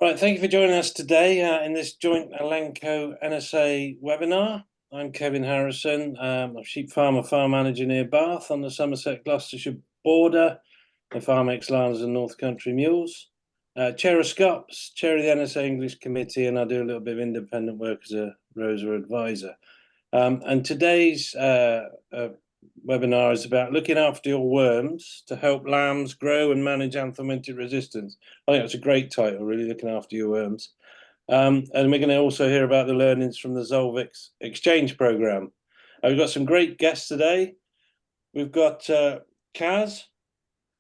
Right, thank you for joining us today in this joint Elanco NSA webinar. I'm Kevin Harrison. I'm a sheep farmer, farm manager near Bath on the Somerset-Gloucestershire border. I farm ex-Lars and North Country mules. Chair of SCOPS, chair of the NSA English Committee, and I do a little bit of independent work as a ROSA advisor. And today's webinar is about looking after your worms to help lambs grow and manage anthelmintic resistance. I think that's a great title, really, looking after your worms. And we're going to also hear about the learnings from the Zolvix Exchange Programme. We've got some great guests today. We've got Kaz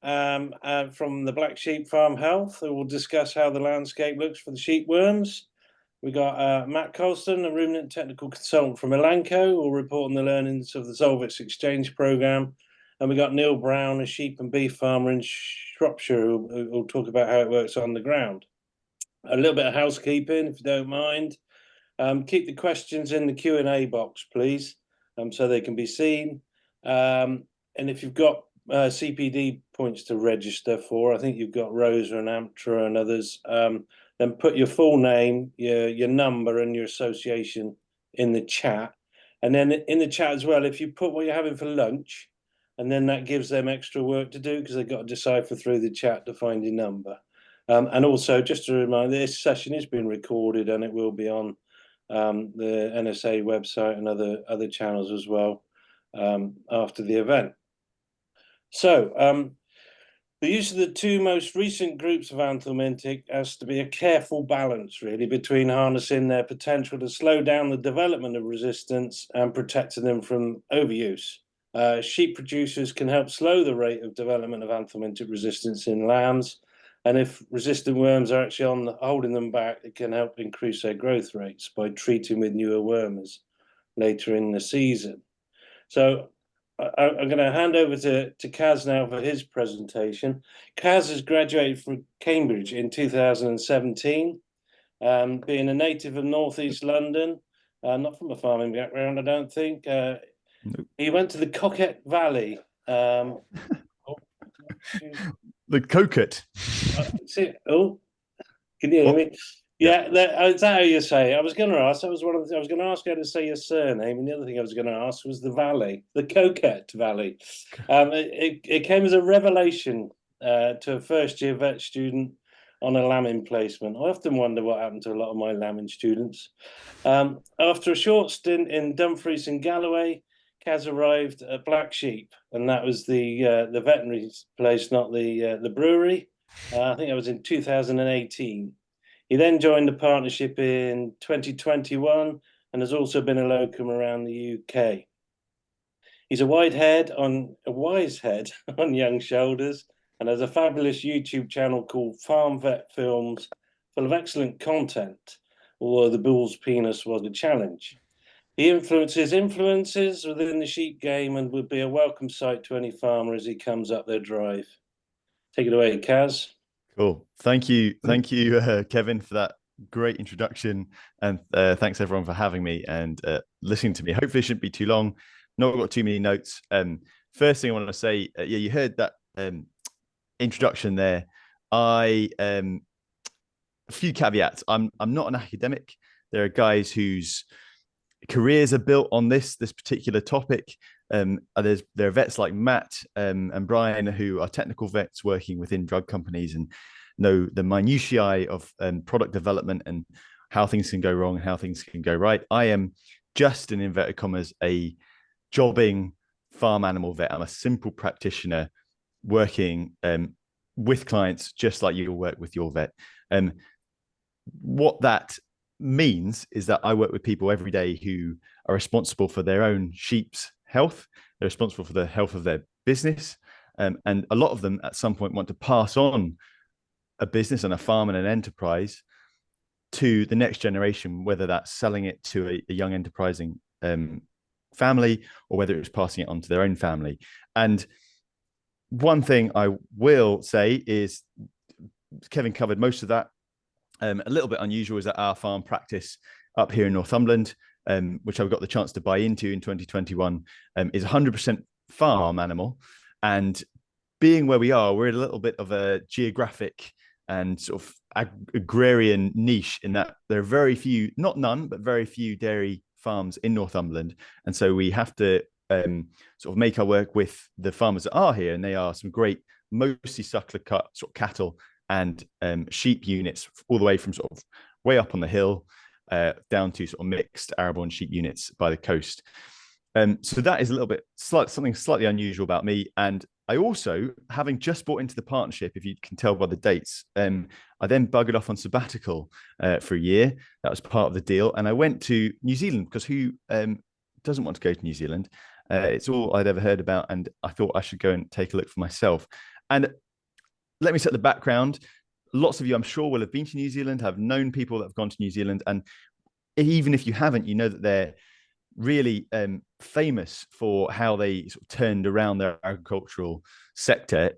from the Black Sheep Farm Health, who will discuss how the landscape looks for the sheep worms. We got Matt Colston, a ruminant technical consultant from Elanco, who will report on the learnings of the Zolvix Exchange Programme. And we got Neil Brown, a sheep and beef farmer in Shropshire, who will talk about how it works on the ground. A little bit of housekeeping, if you don't mind. Keep the questions in the Q&A box, please, so they can be seen. And if you've got CPD points to register for, I think you've got Rosa and Amtra and others, then put your full name, your number and your association in the chat. And then in the chat as well, if you put what you're having for lunch, and then that gives them extra work to do because they've got to decipher through the chat to find your number. And also, just a reminder, this session is being recorded and it will be on the NSA website and other channels as well after the event. So, the use of the two most recent groups of anthelmintic has to be a careful balance, really, between harnessing their potential to slow down the development of resistance and protecting them from overuse. Sheep producers can help slow the rate of development of anthelmintic resistance in lambs, and if resistant worms are actually holding them back, it can help increase their growth rates by treating with newer wormers later in the season. So I'm going to hand over to Kaz now for his presentation. Kaz has graduated from Cambridge in 2017, being a native of northeast London, not from a farming background, I don't think. Nope. He went to the Coquette Valley. The Coquette. Can you hear me? Yeah. Is that how you say it? I was going to ask. That was one of the, I was going to ask how to say your surname, and the other thing I was going to ask was the valley, the Coquette Valley. It came as a revelation to a first-year vet student on a lambing placement. I often wonder what happened to a lot of my lambing students. After a short stint in Dumfries and Galloway, Kaz arrived at Black Sheep, and that was the veterinary place, not the brewery. I think that was in 2018. He then joined the partnership in 2021 and has also been a locum around the UK. He's a wise head on young shoulders and has a fabulous YouTube channel called Farm Vet Films, full of excellent content, although the bull's penis was a challenge. He influences within the sheep game and would be a welcome sight to any farmer as he comes up their drive. Take it away, Kaz. Cool. Thank you, Kevin, for that great introduction, and thanks everyone for having me and listening to me. Hopefully, it shouldn't be too long. Not got too many notes. First thing I want to say, you heard that introduction there. A few caveats. I'm not an academic. There are guys whose careers are built on this particular topic. There are vets like Matt and Brian who are technical vets working within drug companies and know the minutiae of product development and how things can go wrong and how things can go right. I am just, in inverted commas, a jobbing farm animal vet. I'm a simple practitioner working with clients just like you'll work with your vet. What that means is that I work with people every day who are responsible for their own sheep's health. They're responsible for the health of their business. And a lot of them at some point want to pass on a business and a farm and an enterprise to the next generation, whether that's selling it to a young enterprising family or whether it's passing it on to their own family. And one thing I will say is Kevin covered most of that. A little bit unusual is that our farm practice up here in Northumberland, which I've got the chance to buy into in 2021, is 100% farm animal. And being where we are, we're in a little bit of a geographic and sort of agrarian niche in that there are very few, not none, but very few dairy farms in Northumberland. And so we have to sort of make our work with the farmers that are here. And they are some great, mostly suckler cut sort of cattle and sheep units, all the way from sort of way up on the hill down to sort of mixed arable and sheep units by the coast. So that is a little bit something slightly unusual about me. And I also, having just bought into the partnership, if you can tell by the dates, I then buggered off on sabbatical for a year. That was part of the deal. And I went to New Zealand, because who doesn't want to go to New Zealand? It's all I'd ever heard about. And I thought I should go and take a look for myself. And let me set the background. Lots of you, I'm sure, will have been to New Zealand, have known people that have gone to New Zealand. And even if you haven't, you know that they're really famous for how they sort of turned around their agricultural sector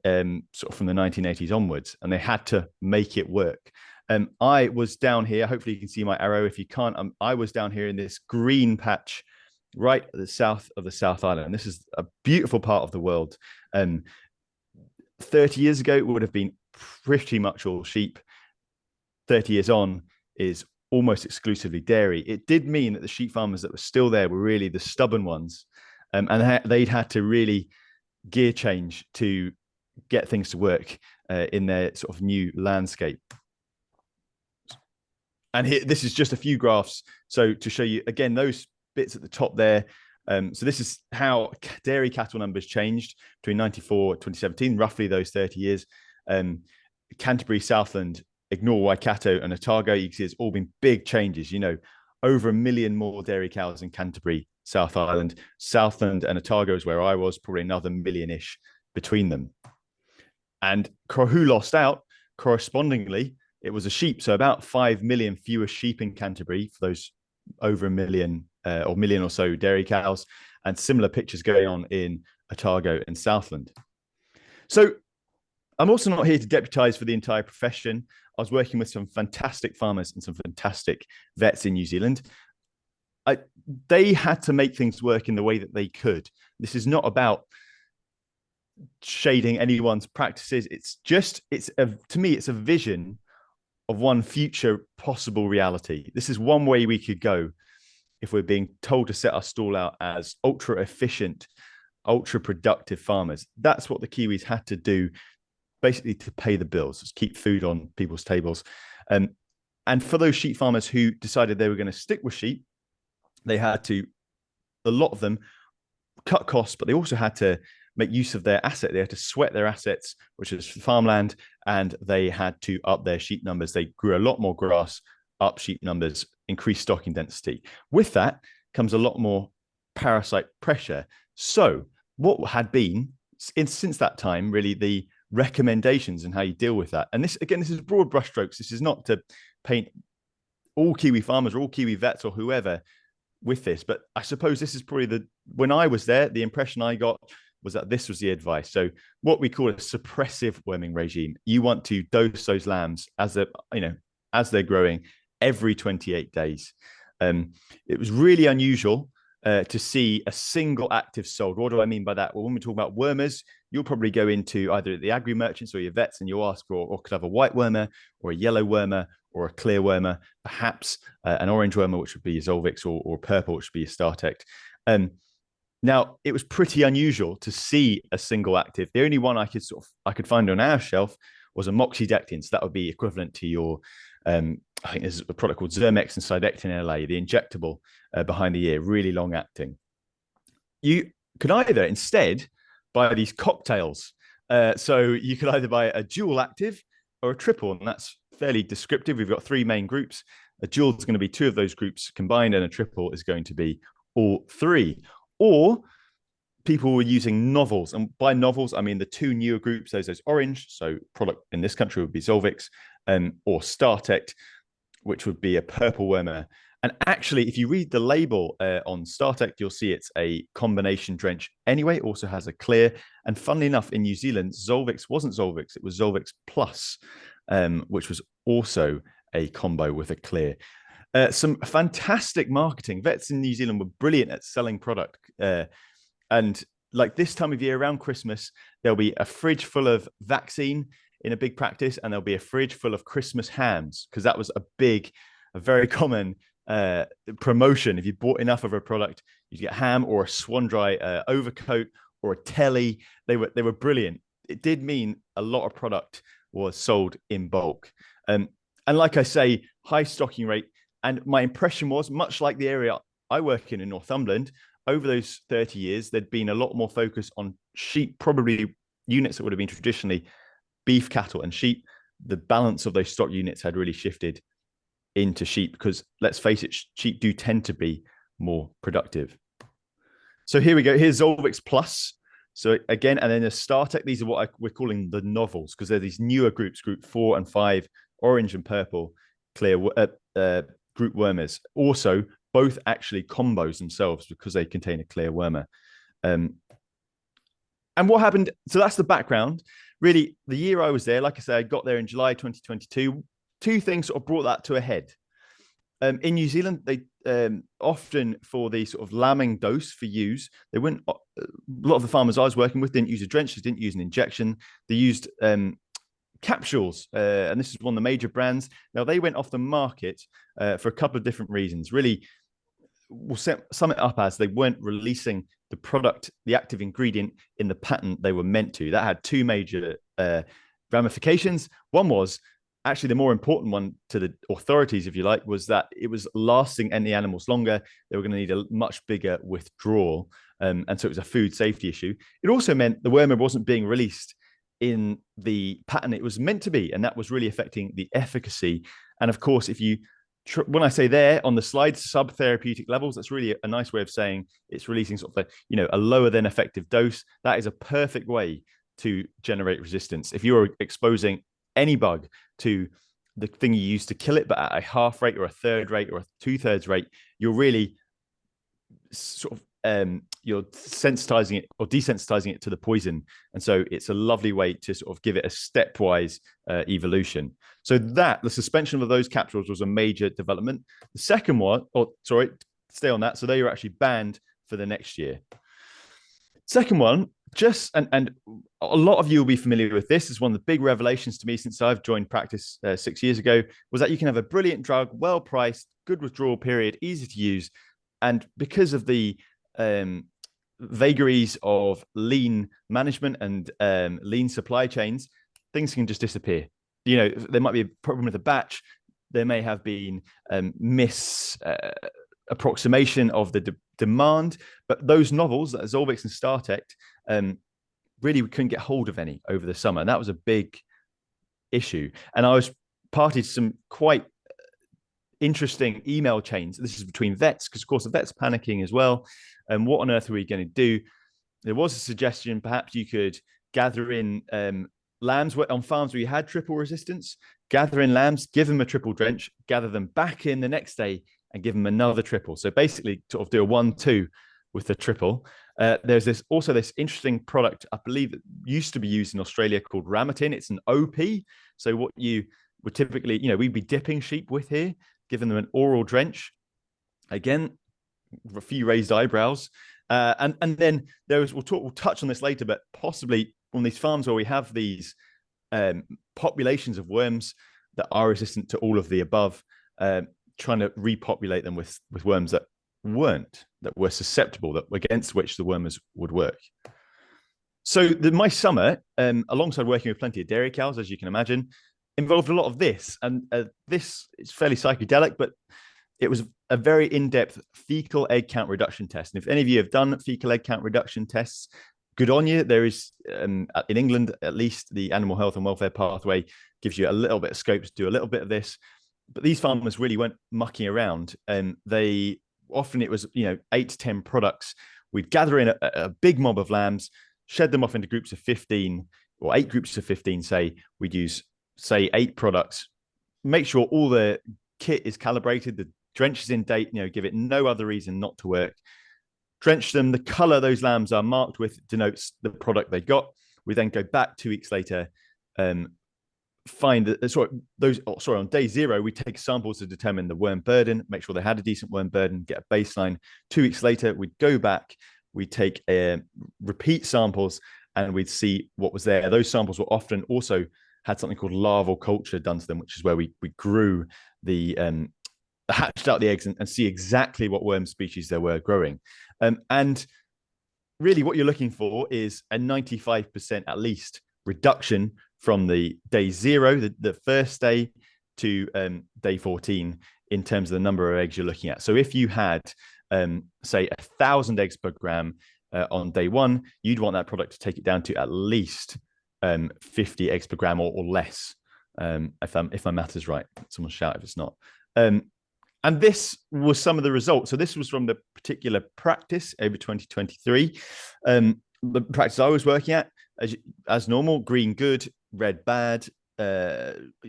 sort of from the 1980s onwards, and they had to make it work. I was down here, hopefully you can see my arrow. If you can't, I was down here in this green patch right at the south of the South Island. This is a beautiful part of the world. 30 years ago, it would have been pretty much all sheep. 30 years on is almost exclusively dairy. It did mean that the sheep farmers that were still there were really the stubborn ones. And they'd had to really gear change to get things to work in their sort of new landscape. And here, this is just a few graphs. So to show you, again, those bits at the top there. So this is how dairy cattle numbers changed between 94 and 2017, roughly those 30 years. Canterbury, Southland, ignore Waikato and Otago, you can see it's all been big changes, you know, over 1 million more dairy cows in Canterbury, South Island. Southland and Otago is where I was, probably another million-ish between them. And who lost out? Correspondingly, it was a sheep. So about 5 million fewer sheep in Canterbury for those over 1 million or million or so dairy cows, and similar pictures going on in Otago and Southland. So I'm also not here to deputise for the entire profession. I was working with some fantastic farmers and some fantastic vets in New Zealand. They had to make things work in the way that they could. This is not about shading anyone's practices. To me, it's a vision of one future possible reality. This is one way we could go if we're being told to set our stall out as ultra efficient, ultra productive farmers. That's what the Kiwis had to do, basically to pay the bills, just keep food on people's tables. And for those sheep farmers who decided they were going to stick with sheep, they had to, a lot of them, cut costs, but they also had to make use of their asset. They had to sweat their assets, which is farmland, and they had to up their sheep numbers. They grew a lot more grass, up sheep numbers, increased stocking density. With that comes a lot more parasite pressure. So what had been, since that time, really the recommendations and how you deal with that. And this, again, this is broad brushstrokes. This is not to paint all Kiwi farmers or all Kiwi vets or whoever with this, but I suppose this is probably when I was there, the impression I got was that this was the advice. So what we call a suppressive worming regime. You want to dose those lambs as they're growing every 28 days. It was really unusual to see a single active sold. What do I mean by that? Well, when we talk about wormers, you'll probably go into either the agri merchants or your vets and you'll ask or could have a white wormer or a yellow wormer or a clear wormer, perhaps an orange wormer, which would be a Zolvix, or purple, which would be a StarTect. Now, it was pretty unusual to see a single active. The only one I could find on our shelf was a moxidectin. So that would be equivalent to your, I think there's a product called Zermex and Sidectin LA, the injectable behind the ear, really long acting. You could either instead buy these cocktails. So you could either buy a dual active or a triple, and that's fairly descriptive. We've got 3 main groups. A dual is going to be 2 of those groups combined, and a triple is going to be all 3. Or people were using novels, and by novels I mean the 2 newer groups. Those orange, so product in this country would be Zolvix, or StarTect, which would be a purple wormer. And actually, if you read the label on StarTect, you'll see it's a combination drench anyway. It also has a clear. And funnily enough, in New Zealand, Zolvix wasn't Zolvix, it was Zolvix Plus, which was also a combo with a clear. Some fantastic marketing. Vets in New Zealand were brilliant at selling product. And like this time of year around Christmas, there'll be a fridge full of vaccine in a big practice, and there'll be a fridge full of Christmas hams, because that was a very common promotion. If you bought enough of a product, you get ham or a swan dry overcoat or a telly. They were brilliant. It did mean a lot of product was sold in bulk. And like I say, high stocking rate. And my impression was, much like the area I work in Northumberland, over those 30 years, there'd been a lot more focus on sheep, probably units that would have been traditionally beef cattle and sheep. The balance of those stock units had really shifted into sheep, because let's face it, sheep do tend to be more productive. So here we go. Here's Zolvix Plus. So again, and then the StarTech, these are what we're calling the novels, because they're these newer groups, group 4 and 5, orange and purple, clear group wormers. Also, both actually combos themselves, because they contain a clear wormer. And what happened? So that's the background. Really, the year I was there, like I said, I got there in July 2022. Two things sort of brought that to a head. In New Zealand, they often, for the sort of lambing dose for ewes, they wouldn't. A lot of the farmers I was working with didn't use a drench, they didn't use an injection. They used capsules, and this is one of the major brands. Now, they went off the market for a couple of different reasons. Really, we'll sum it up as they weren't releasing the product, the active ingredient, in the patent they were meant to. That had two major ramifications. One was, actually the more important one to the authorities, if you like, was that it was lasting any animals longer. They were going to need a much bigger withdrawal. And so it was a food safety issue. It also meant the wormer wasn't being released in the pattern it was meant to be. And that was really affecting the efficacy. And of course, if you, when I say there on the slide, sub-therapeutic levels, that's really a nice way of saying it's releasing sort of a lower than effective dose. That is a perfect way to generate resistance. If you're exposing any bug to the thing you use to kill it, but at a half rate or a third rate or a 2/3 rate, you're really sort of you're sensitizing it or desensitizing it to the poison. And so it's a lovely way to sort of give it a stepwise evolution. So that the suspension of those capsules was a major development. The second one, stay on that. So they were actually banned for the next year. Second one, and a lot of you will be familiar with this. Is one of the big revelations to me since I've joined practice 6 years ago, was that you can have a brilliant drug, well priced, good withdrawal period, easy to use, and because of the vagaries of lean management and lean supply chains, things can just disappear. There might be a problem with a batch. There may have been approximation of the demand, but those novels, Zolvix and StarTech, really we couldn't get hold of any over the summer. And that was a big issue. And I was party to some quite interesting email chains. This is between vets, because of course the vets panicking as well. And what on earth are we going to do? There was a suggestion, perhaps you could gather in lambs on farms where you had triple resistance, gather in lambs, give them a triple drench, gather them back in the next day and give them another triple. So basically sort of do a 1-2 with the triple. There's this interesting product, I believe, that used to be used in Australia called Ramatin. It's an OP. So what you would typically, we'd be dipping sheep with here, giving them an oral drench. Again, a few raised eyebrows. And then we'll touch on this later, but possibly on these farms where we have these populations of worms that are resistant to all of the above, trying to repopulate them with worms that were susceptible, that against which the wormers would work. So my summer, alongside working with plenty of dairy cows, as you can imagine, involved a lot of this. And this is fairly psychedelic, but it was a very in-depth fecal egg count reduction test. And if any of you have done fecal egg count reduction tests, good on you. There is, in England, at least, the Animal Health and Welfare Pathway gives you a little bit of scope to do a little bit of this. But these farmers really weren't mucking around. And it was 8 to 10 products. We'd gather in a big mob of lambs, shed them off into groups of 15 or 8 groups of 15, say. We'd use, say, 8 products, make sure all the kit is calibrated, the drench is in date, give it no other reason not to work. Drench them. The color those lambs are marked with denotes the product they got. We then go back 2 weeks later, on day 0, we take samples to determine the worm burden, make sure they had a decent worm burden, get a baseline. 2 weeks later, we'd go back, we'd take repeat samples, and we'd see what was there. Those samples will often also had something called larval culture done to them, which is where we grew the hatched out the eggs and see exactly what worm species there were growing. And really what you're looking for is a 95% at least reduction from the day 0, the first day, to day 14 in terms of the number of eggs you're looking at. So if you had, say, 1,000 eggs per gram on day 1, you'd want that product to take it down to at least 50 eggs per gram or less, if my math is right. Someone shout if it's not. And this was some of the results. So this was from the particular practice over 2023. The practice I was working at, as normal, green good, red bad,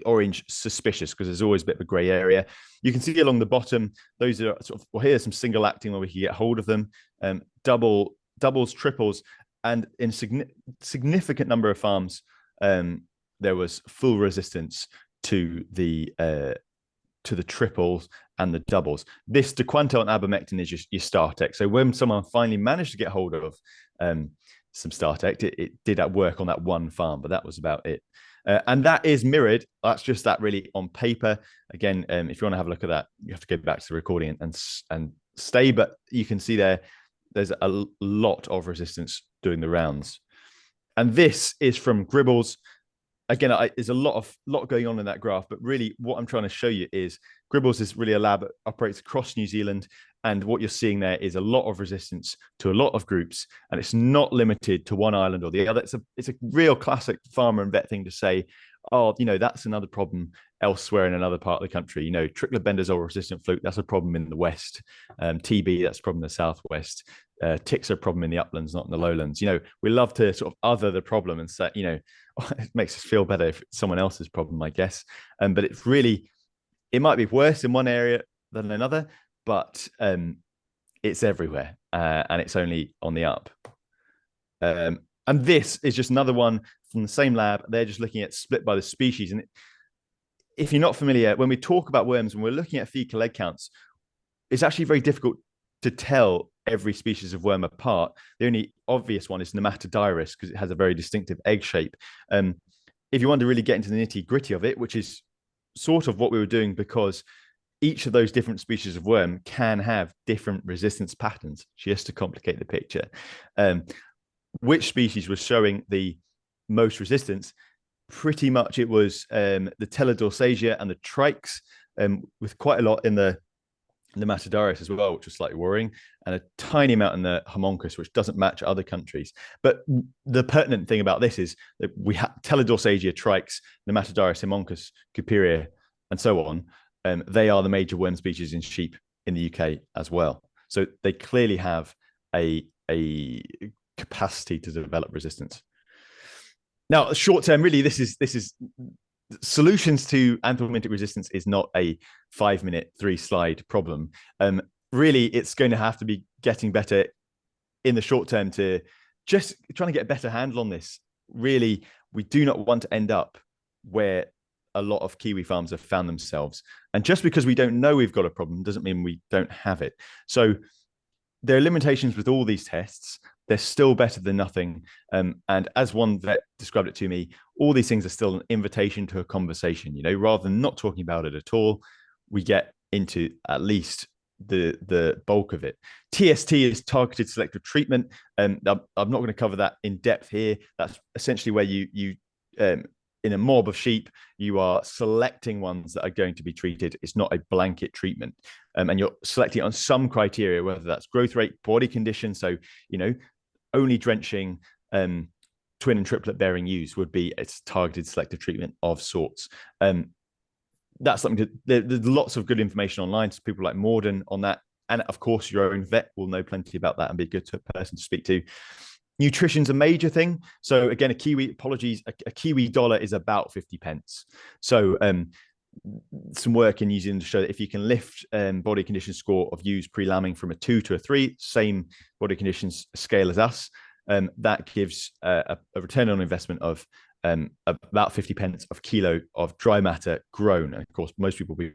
orange suspicious, because there's always a bit of a grey area. You can see along the bottom, those are sort of, well, here's some single acting where we can get hold of them, doubles, triples, and in significant number of farms, there was full resistance to the triples and the doubles. This Dequantel and abamectin is your StarTech. So when someone finally managed to get hold of some StarTech, it did work on that one farm, but that was about it. And that is mirrored. That's just that really on paper. Again, if you want to have a look at that, you have to go back to the recording and stay. But you can see there's a lot of resistance doing the rounds. And this is from Gribbles. Again, there's a lot going on in that graph, but really what I'm trying to show you is Gribbles is really a lab that operates across New Zealand. And what you're seeing there is a lot of resistance to a lot of groups, and it's not limited to one island or the other. It's a real classic farmer and vet thing to say, oh, that's another problem elsewhere in another part of the country. Trichlobendazole resistant fluke, that's a problem in the west. TB, that's a problem in the southwest. Ticks are a problem in the uplands, not in the lowlands. We love to sort of other the problem and say, it makes us feel better if it's someone else's problem, I guess. But it's really, it might be worse in one area than another, but it's everywhere, and it's only on the up. And this is just another one from the same lab. They're just looking at split by the species. And if you're not familiar, when we talk about worms, when we're looking at fecal egg counts, it's actually very difficult to tell every species of worm apart. The only obvious one is Nematodyrus, because it has a very distinctive egg shape. If you want to really get into the nitty gritty of it, which is sort of what we were doing, because each of those different species of worm can have different resistance patterns, just to complicate the picture. Which species was showing the most resistance? Pretty much it was the Teledorsasia and the trikes, with quite a lot in the Nematodyrus as well, which was slightly worrying, and a tiny amount in the Homunculus, which doesn't match other countries. But the pertinent thing about this is that we have Teledorsasia, trikes, Nematodyrus, Homunculus, Cuperia, and so on. They are the major worm species in sheep in the UK as well. So they clearly have a capacity to develop resistance. Now, short term, really, this is solutions to anthelmintic resistance is not a 5-minute, 3-slide problem. Really, it's going to have to be getting better in the short term to just trying to get a better handle on this. Really, we do not want to end up where a lot of Kiwi farms have found themselves. And just because we don't know we've got a problem doesn't mean we don't have it. So there are limitations with all these tests. They're still better than nothing. And as one vet described it to me, all these things are still an invitation to a conversation. Rather than not talking about it at all, we get into at least the bulk of it. TST is targeted selective treatment. I'm not going to cover that in depth here. That's essentially where you in a mob of sheep, you are selecting ones that are going to be treated. It's not a blanket treatment. And you're selecting on some criteria, whether that's growth rate, body condition. So, only drenching twin and triplet bearing ewes would be a targeted selective treatment of sorts. That's something there's lots of good information online. So people like Morden on that. And of course, your own vet will know plenty about that and be a good person to speak to. Nutrition's a major thing. So again, a Kiwi dollar is about 50 pence. So some work in New Zealand to show that if you can lift body condition score of ewes pre-lambing from a 2 to a 3, same body conditions scale as us, that gives a return on investment of about 50 pence of kilo of dry matter grown. And of course, most people will be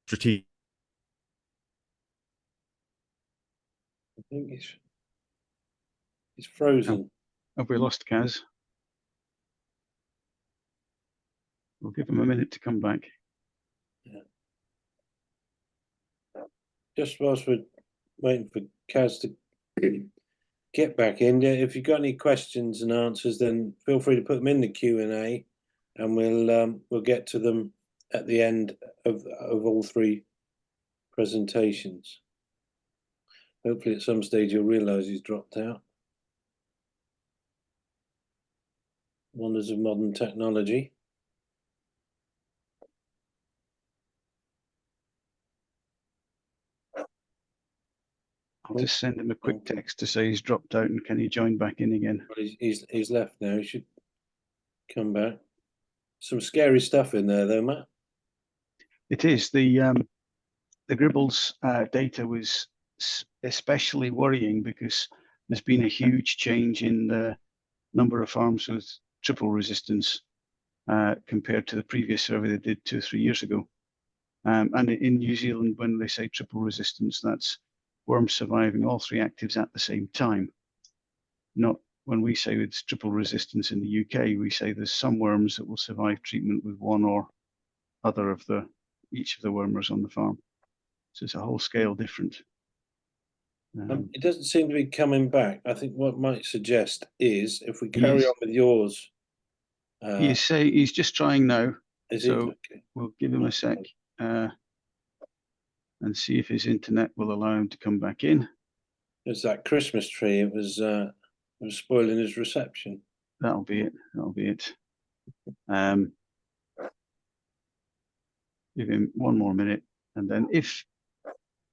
strategic think he's frozen. Have we lost Kaz? We'll give him a minute to come back. Yeah. Just whilst we're waiting for Kaz to get back in, if you've got any questions and answers, then feel free to put them in the Q&A, and we'll get to them at the end of all three presentations. Hopefully at some stage you'll realise he's dropped out. Wonders of modern technology. I'll just send him a quick text to say he's dropped out and can he join back in again. Well, he's left now. He should come back. Some scary stuff in there, though, Matt. It is. The Gribbles data was especially worrying because there's been a huge change in the number of farms with triple resistance compared to the previous survey they did 2 or 3 years ago. And in New Zealand, when they say triple resistance, that's worms surviving all 3 actives at the same time. Not when we say it's triple resistance in the UK, we say there's some worms that will survive treatment with one or other of each of the wormers on the farm. So it's a whole scale different. It doesn't seem to be coming back. I think what might suggest is if we carry on with yours. He's just trying now. Okay. We'll give him a sec and see if his internet will allow him to come back in. It's that Christmas tree. It was spoiling his reception. That'll be it. That'll be it. Give him 1 more minute, and then if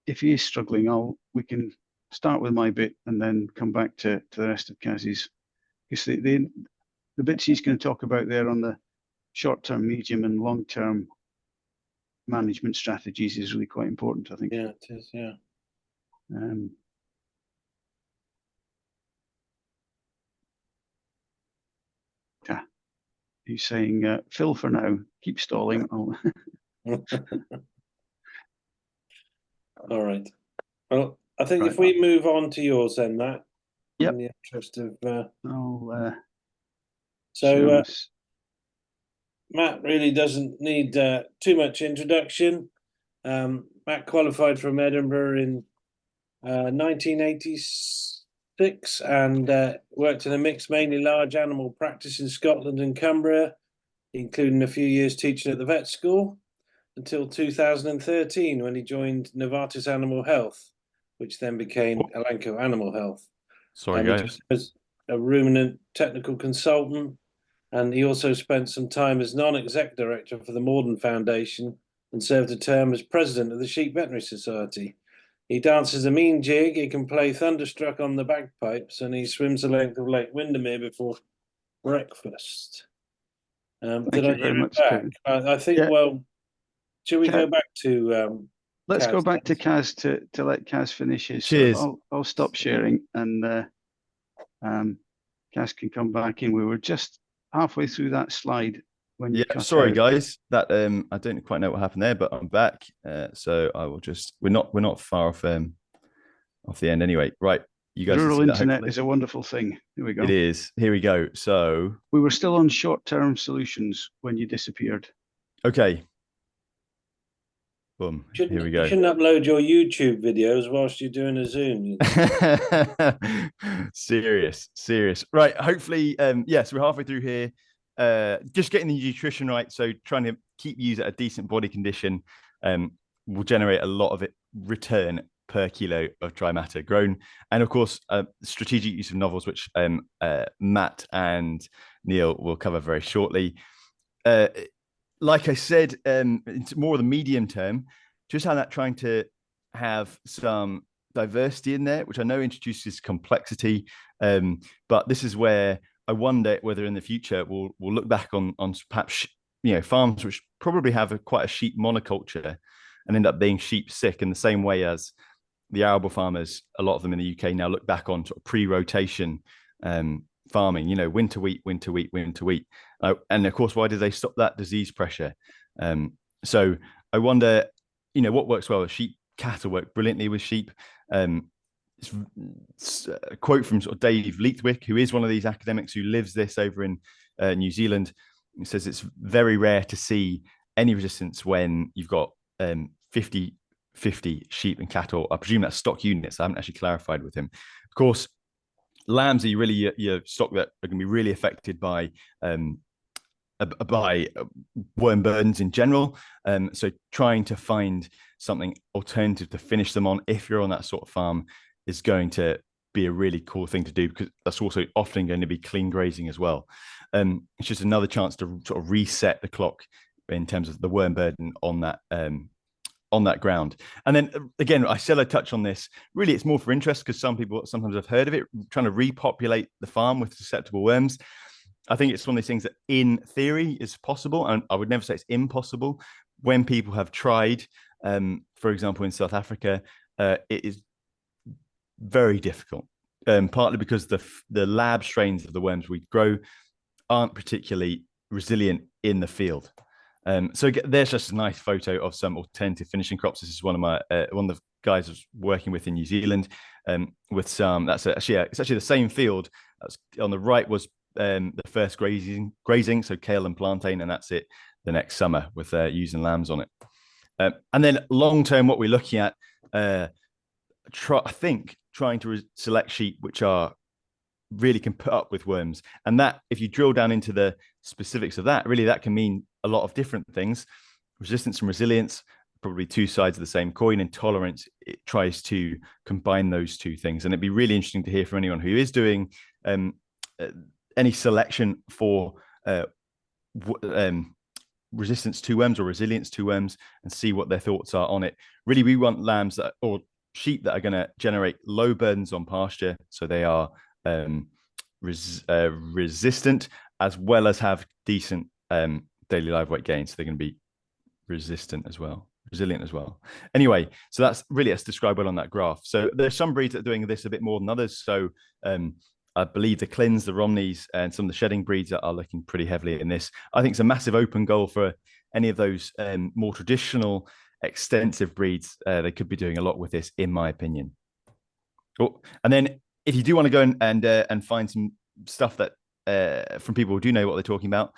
he is struggling, we can start with my bit and then come back to the rest of Kaz's. Because the bits he's going to talk about there on the short-term, medium, and long-term management strategies is really quite important, I think. Yeah, it is. Yeah. He's saying, Phil, for now, keep stalling. All right. Well, I think if we move on to yours then, Matt. Yep. In the interest of Matt really doesn't need too much introduction. Matt qualified from Edinburgh in 1986 and worked in a mixed, mainly large animal practice in Scotland and Cumbria, including a few years teaching at the vet school, until 2013 when he joined Novartis Animal Health, which then became Elanco Animal Health. Sorry, guys. As a ruminant technical consultant, and he also spent some time as non-exec director for the Morden Foundation and served a term as president of the Sheep Veterinary Society. He dances a mean jig, he can play Thunderstruck on the bagpipes, and he swims the length of Lake Windermere before breakfast. Did I hear it back? I think, well, should we go back to let's Kaz? go back to Kaz to let Kaz finish his. Cheers. So I'll stop sharing and Kaz can come back in. We were just halfway through that slide when you cut sorry out. guys, that I don't quite know what happened there, but I'm back. So I will just we're not far off the end anyway. Right. You guys Rural internet is a wonderful thing. Here we go. It is. Here we go. So we were still on short-term solutions when you disappeared. Okay. Boom. Here we go. You shouldn't upload your YouTube videos whilst you're doing a Zoom. You know? Serious. Right. Hopefully, yes, we're halfway through here. Just getting the nutrition right. So trying to keep ewes at a decent body condition will generate a lot of return per kilo of dry matter grown. And of course, strategic use of novels, which Matt and Neil will cover very shortly. Like I said, it's more of the medium term, just how that trying to have some diversity in there, which I know introduces complexity. But this is where I wonder whether in the future we'll look back on perhaps farms which probably have quite a sheep monoculture and end up being sheep sick in the same way as the arable farmers, a lot of them in the UK now look back on sort of pre-rotation farming, winter wheat. And of course, why did they stop that? Disease pressure. So I wonder, what works well with sheep. Cattle work brilliantly with sheep. it's a quote from sort of Dave Leithwick, who is one of these academics who lives this over in New Zealand. He says it's very rare to see any resistance when you've got 50 sheep and cattle. I presume that's stock units. I haven't actually clarified with him. Of course, lambs are really your stock that are going to be really affected by worm burdens in general. So trying to find something alternative to finish them on, if you're on that sort of farm, is going to be a really cool thing to do, because that's also often going to be clean grazing as well. It's just another chance to sort of reset the clock in terms of the worm burden on that ground. And then again, I said I'd touch on this. Really, it's more for interest, because some people sometimes have heard of it, trying to repopulate the farm with susceptible worms. I think it's one of these things that in theory is possible, and I would never say it's impossible. When people have tried, for example, in South Africa, it is very difficult, partly because the lab strains of the worms we grow aren't particularly resilient in the field. So there's just a nice photo of some alternative finishing crops. This is one of the guys I was working with in New Zealand, with some. It's actually the same field. That's on the right was the first grazing, so kale and plantain, and that's it the next summer with ewes and lambs on it. And then long term, what we're looking at, I think trying to select sheep which are really can put up with worms. And that, if you drill down into the specifics of that, really that can mean a lot of different things. Resistance and resilience, probably two sides of the same coin, and tolerance, it tries to combine those two things. And it'd be really interesting to hear from anyone who is doing any selection for resistance to worms or resilience to worms, and see what their thoughts are on it. Really, we want lambs or sheep that are going to generate low burdens on pasture, so they are resistant, as well as have decent daily live weight gains. So they're going to be resilient as well. Anyway, so that's described well on that graph. So there's some breeds that are doing this a bit more than others. So I believe the Clins, the Romneys, and some of the shedding breeds are looking pretty heavily in this. I think it's a massive open goal for any of those more traditional, extensive breeds. They could be doing a lot with this, in my opinion. Oh, and then if you do want to go and find some stuff that from people who do know what they're talking about,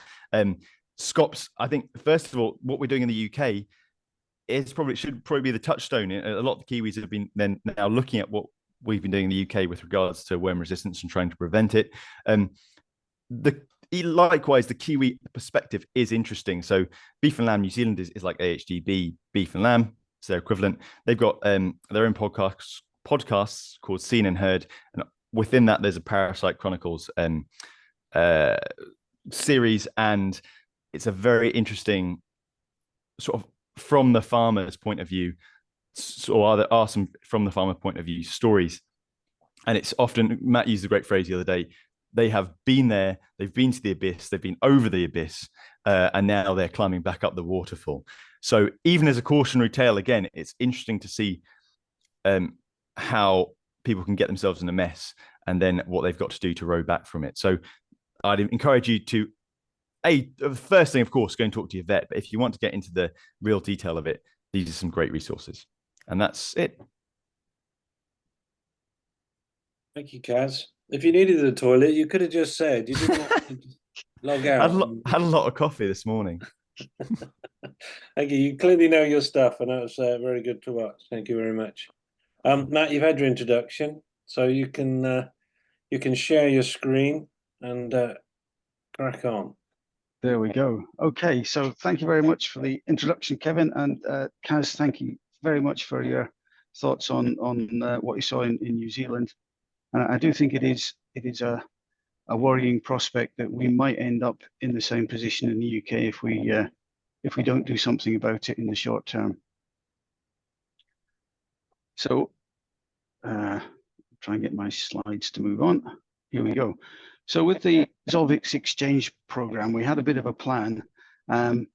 scops. I think first of all, what we're doing in the UK should probably be the touchstone. A lot of the Kiwis have been then now looking at what we've been doing in the UK with regards to worm resistance and trying to prevent it. Likewise, the Kiwi perspective is interesting. So Beef and Lamb New Zealand is like AHGB Beef and Lamb. It's their equivalent. They've got their own podcasts called Seen and Heard, and within that there's a Parasite Chronicles series, and it's a very interesting sort of from the farmer's point of view, or there are some from the farmer point of view stories. And it's often, Matt used a great phrase the other day, they have been there, they've been to the abyss, they've been over the abyss, and now they're climbing back up the waterfall. So even as a cautionary tale, again, it's interesting to see how people can get themselves in a mess, and then what they've got to do to row back from it. So I'd encourage you to, the first thing, of course, go and talk to your vet. But if you want to get into the real detail of it, these are some great resources. And that's it. Thank you, Kaz. If you needed the toilet, you could have just said. You didn't have to log out. I had a lot of coffee this morning. Thank you. You clearly know your stuff, and that was very good to watch. Thank you very much. Matt, you've had your introduction, so you can share your screen and crack on. There we go. Okay, so thank you very much for the introduction, Kevin, and Kaz, thank you very much for your thoughts on what you saw in New Zealand. And I do think it is a worrying prospect that we might end up in the same position in the UK if we don't do something about it in the short term. So try and get my slides to move on. Here we go. So with the Zolvix Exchange Programme, we had a bit of a plan, and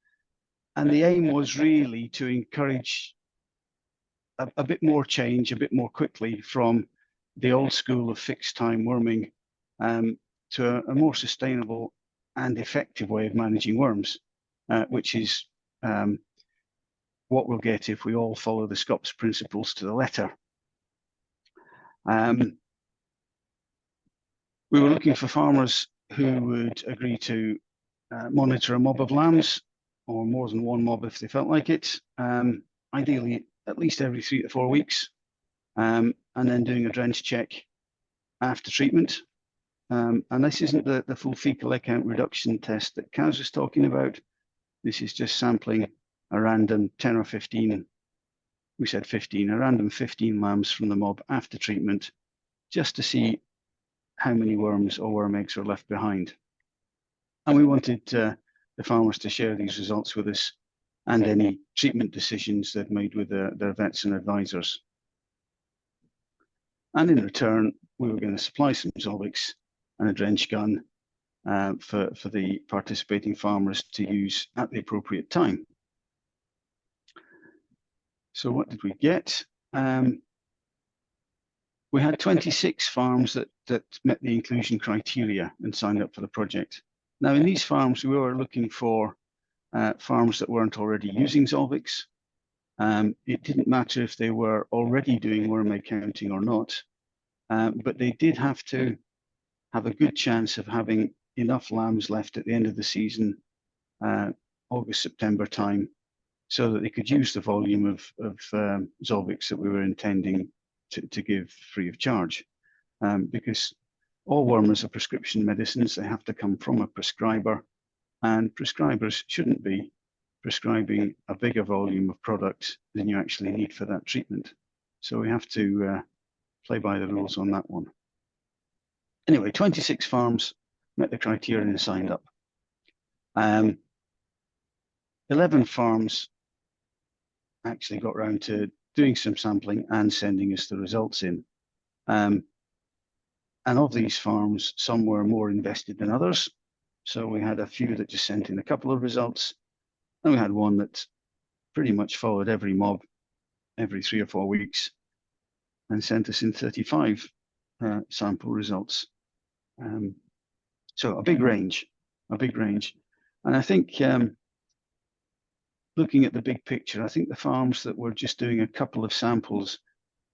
the aim was really to encourage a bit more change, a bit more quickly from the old school of fixed time worming to a more sustainable and effective way of managing worms, which is what we'll get if we all follow the SCOPS principles to the letter. We were looking for farmers who would agree to monitor a mob of lambs, or more than one mob if they felt like it, ideally at least every 3 to 4 weeks, and then doing a drench check after treatment. And this isn't the full fecal egg count reduction test that Kaz was talking about. This is just sampling a random 10 or 15, we said 15, a random 15 lambs from the mob after treatment, just to see how many worms or worm eggs are left behind. And we wanted the farmers to share these results with us and any treatment decisions they've made with their vets and advisors. And in return, we were going to supply some Zolvix and a drench gun for the participating farmers to use at the appropriate time. So what did we get? We had 26 farms that met the inclusion criteria and signed up for the project. Now, in these farms, we were looking for farms that weren't already using Zolvix. It didn't matter if they were already doing worm egg counting or not, but they did have to have a good chance of having enough lambs left at the end of the season, August, September time, so that they could use the volume of Zolvix that we were intending to give free of charge. Because all wormers are prescription medicines, they have to come from a prescriber, and prescribers shouldn't be prescribing a bigger volume of product than you actually need for that treatment. So we have to play by the rules on that one. Anyway, 26 farms met the criteria and signed up. 11 farms actually got round to doing some sampling and sending us the results in. And of these farms, some were more invested than others. So we had a few that just sent in a couple of results, and we had one that pretty much followed every mob every 3 or 4 weeks and sent us in 35 sample results. So a big range. And I think looking at the big picture, I think the farms that were just doing a couple of samples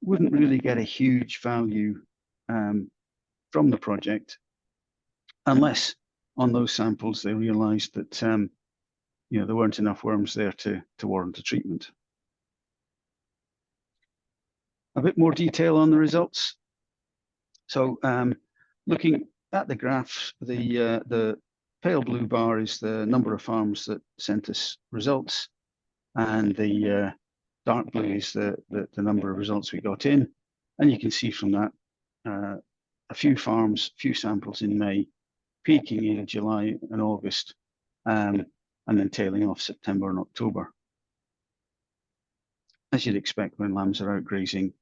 wouldn't really get a huge value from the project, unless on those samples they realized that there weren't enough worms there to warrant a treatment. A bit more detail on the results. So looking at the graphs, the pale blue bar is the number of farms that sent us results, and the dark blue is the number of results we got in. And you can see from that a few farms, few samples in May, peaking in July and August, and then tailing off September and October. As you'd expect when lambs are out grazing,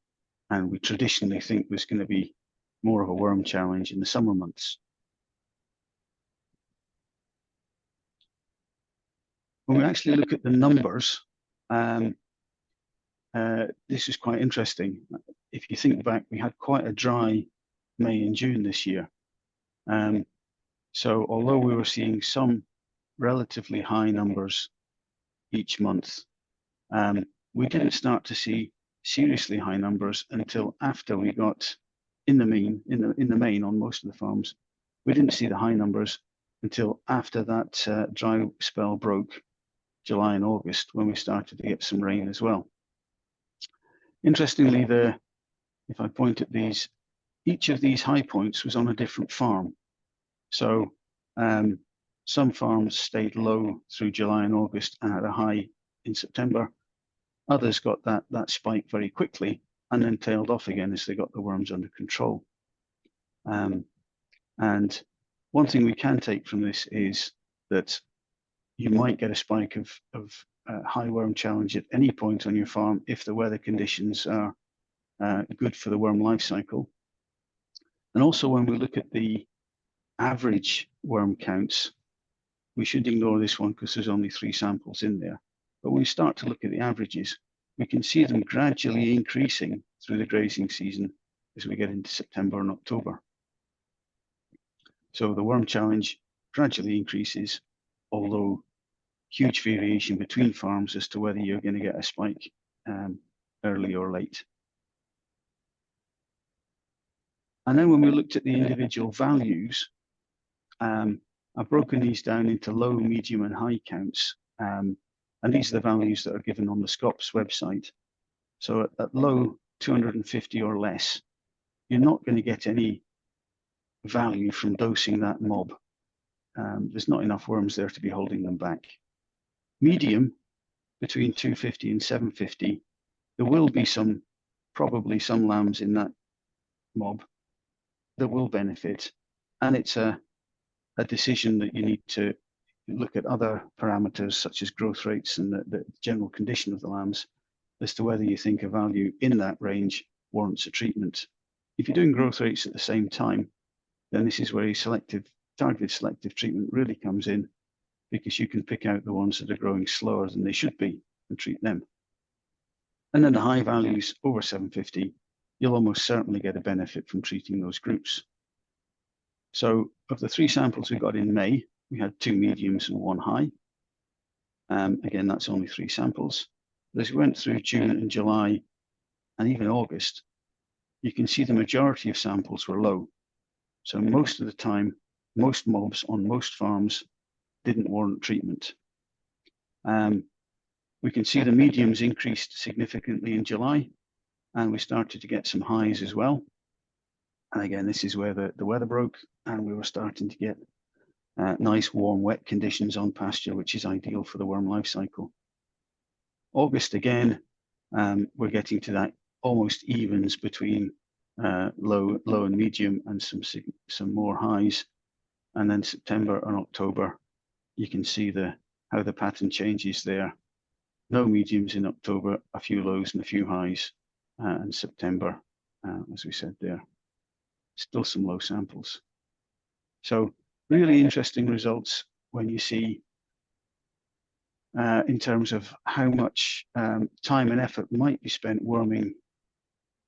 and we traditionally think there's going to be more of a worm challenge in the summer months. When we actually look at the numbers, this is quite interesting. If you think back, we had quite a dry May and June this year. So although we were seeing some relatively high numbers each month, we didn't start to see seriously high numbers until after we got in the main on most of the farms. We didn't see the high numbers until after that dry spell broke, July and August, when we started to get some rain as well. Interestingly, if I point at these, each of these high points was on a different farm. So some farms stayed low through July and August and had a high in September. Others got that spike very quickly and then tailed off again as they got the worms under control. And one thing we can take from this is that you might get a spike of high worm challenge at any point on your farm if the weather conditions are good for the worm life cycle. And also when we look at the average worm counts, we should ignore this one because there's only 3 samples in there. But when we start to look at the averages, we can see them gradually increasing through the grazing season as we get into September and October. So the worm challenge gradually increases, although huge variation between farms as to whether you're going to get a spike early or late. And then when we looked at the individual values, I've broken these down into low, medium, and high counts. And these are the values that are given on the SCOPS website. So at low, 250 or less, you're not going to get any value from dosing that mob. There's not enough worms there to be holding them back. Medium, between 250 and 750, there will be probably some lambs in that mob that will benefit. And it's a decision that you need to look at other parameters such as growth rates and the general condition of the lambs as to whether you think a value in that range warrants a treatment. If you're doing growth rates at the same time, then this is where targeted selective treatment really comes in, because you can pick out the ones that are growing slower than they should be and treat them. And then the high values over 750, you'll almost certainly get a benefit from treating those groups. So of the 3 samples we got in May, we had 2 mediums and 1 high. Again, that's only 3 samples. But as we went through June and July and even August, you can see the majority of samples were low. So most of the time, most mobs on most farms didn't warrant treatment. We can see the mediums increased significantly in July, and we started to get some highs as well. And again, this is where the weather broke, and we were starting to get nice, warm, wet conditions on pasture, which is ideal for the worm life cycle. August again, we're getting to that almost evens between low and medium, and some more highs. And then September and October, you can see how the pattern changes there. No mediums in October, a few lows and a few highs, and September, as we said there, still some low samples. So really interesting results when you see in terms of how much time and effort might be spent worming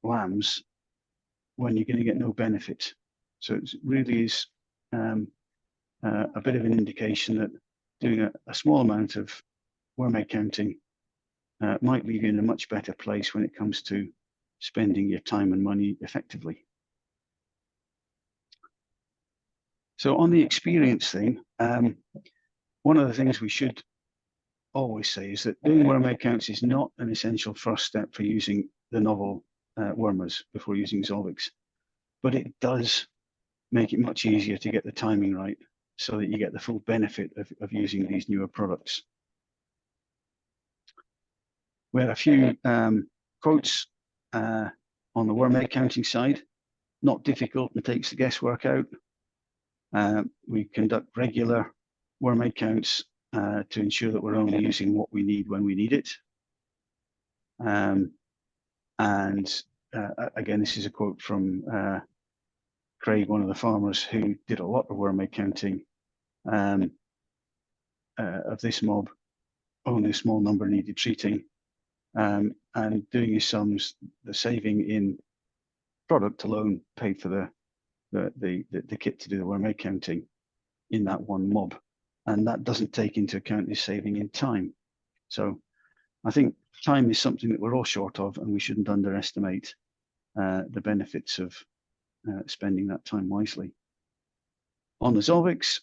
lambs when you're going to get no benefit. So it really is a bit of an indication that doing a small amount of worm egg counting might leave you in a much better place when it comes to spending your time and money effectively. So on the experience thing, one of the things we should always say is that doing worm egg counts is not an essential first step for using the novel wormers before using Zolvix, but it does make it much easier to get the timing right so that you get the full benefit of using these newer products. We had a few quotes on the worm egg counting side. Not difficult and takes the guesswork out. We conduct regular worm egg counts to ensure that we're only using what we need when we need it. Again, this is a quote from Craig, one of the farmers who did a lot of worm egg counting of this mob. Only a small number needed treating. And doing his sums, the saving in product alone paid for the kit to do the worm egg counting in that one mob. And that doesn't take into account his saving in time. So I think time is something that we're all short of, and we shouldn't underestimate the benefits of spending that time wisely. On the Zolvix,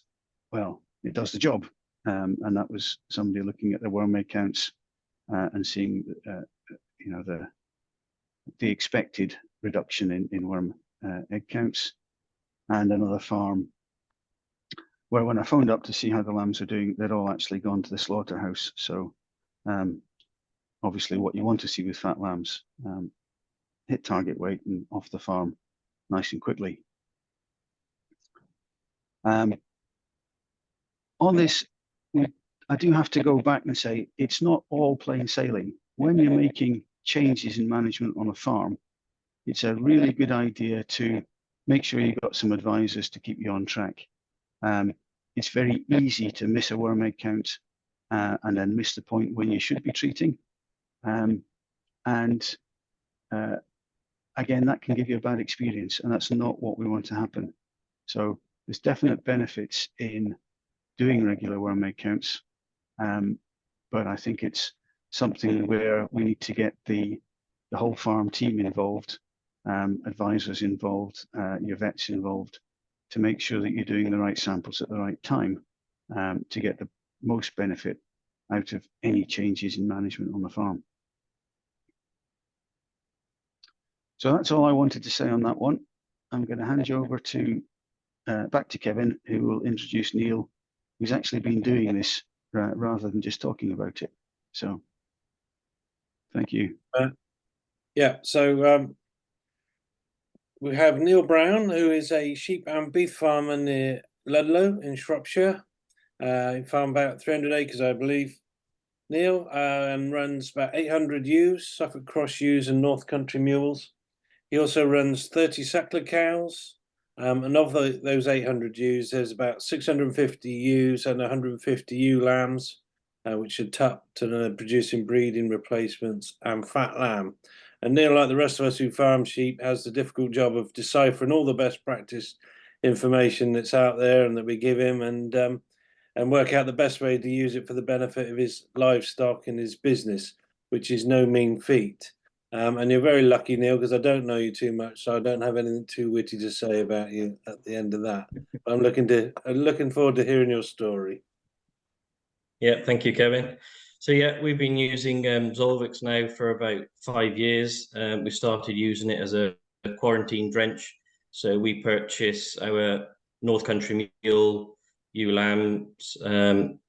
well, it does the job. And that was somebody looking at the worm egg counts and seeing the expected reduction in worm egg counts. And another farm where, when I phoned up to see how the lambs are doing, they'd all actually gone to the slaughterhouse. So obviously what you want to see with fat lambs, hit target weight and off the farm nice and quickly. On this, I do have to go back and say it's not all plain sailing. When you're making changes in management on a farm, it's a really good idea to make sure you've got some advisors to keep you on track. It's very easy to miss a worm egg count and then miss the point when you should be treating. Again, that can give you a bad experience, and that's not what we want to happen. So there's definite benefits in doing regular worm egg counts, but I think it's something where we need to get the whole farm team involved advisors involved, your vets involved, to make sure that you're doing the right samples at the right time to get the most benefit out of any changes in management on the farm. So that's all I wanted to say on that one. I'm going to hand you over to back to Kevin, who will introduce Neil, who's actually been doing this rather than just talking about it. So thank you. Yeah, so we have Neil Brown, who is a sheep and beef farmer near Ludlow in Shropshire. He farms about 300 acres, I believe, Neil, and runs about 800 ewes, Suffolk Cross ewes and North Country mules. He also runs 30 Sackler cows, and of those 800 ewes, there's about 650 ewes and 150 ewe lambs, which are tupped and are producing breeding replacements and fat lamb. And Neil, like the rest of us who farm sheep, has the difficult job of deciphering all the best practice information that's out there and that we give him, and work out the best way to use it for the benefit of his livestock and his business, which is no mean feat. And you're very lucky, Neil, because I don't know you too much, so I don't have anything too witty to say about you at the end of that. I'm looking forward to hearing your story. Yeah, thank you, Kevin. So yeah, we've been using Zolvix now for about 5 years. We started using it as a quarantine drench. So we purchase our North Country mule, ewe lambs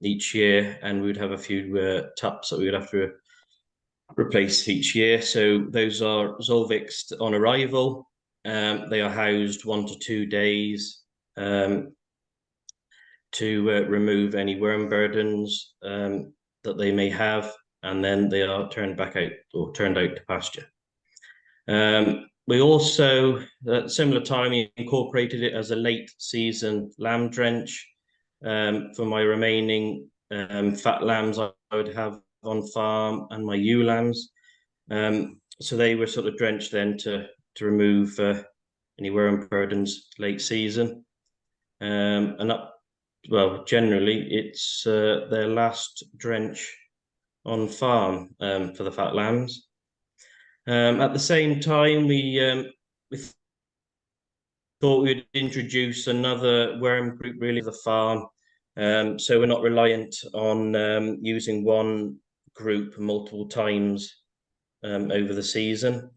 each year, and we would have a few tups that we would have to replace each year. So those are Zolvixed on arrival. They are housed 1 to 2 days to remove any worm burdens that they may have, and then they are turned back out or turned out to pasture. We also, at a similar time, incorporated it as a late season lamb drench for my remaining fat lambs I would have on farm and my ewe lambs. So they were sort of drenched then to remove any worm burdens late season. And up, well, generally it's their last drench on farm for the fat lambs. At the same time, we thought we'd introduce another worm group really to the farm. So we're not reliant on using one group multiple times over the season.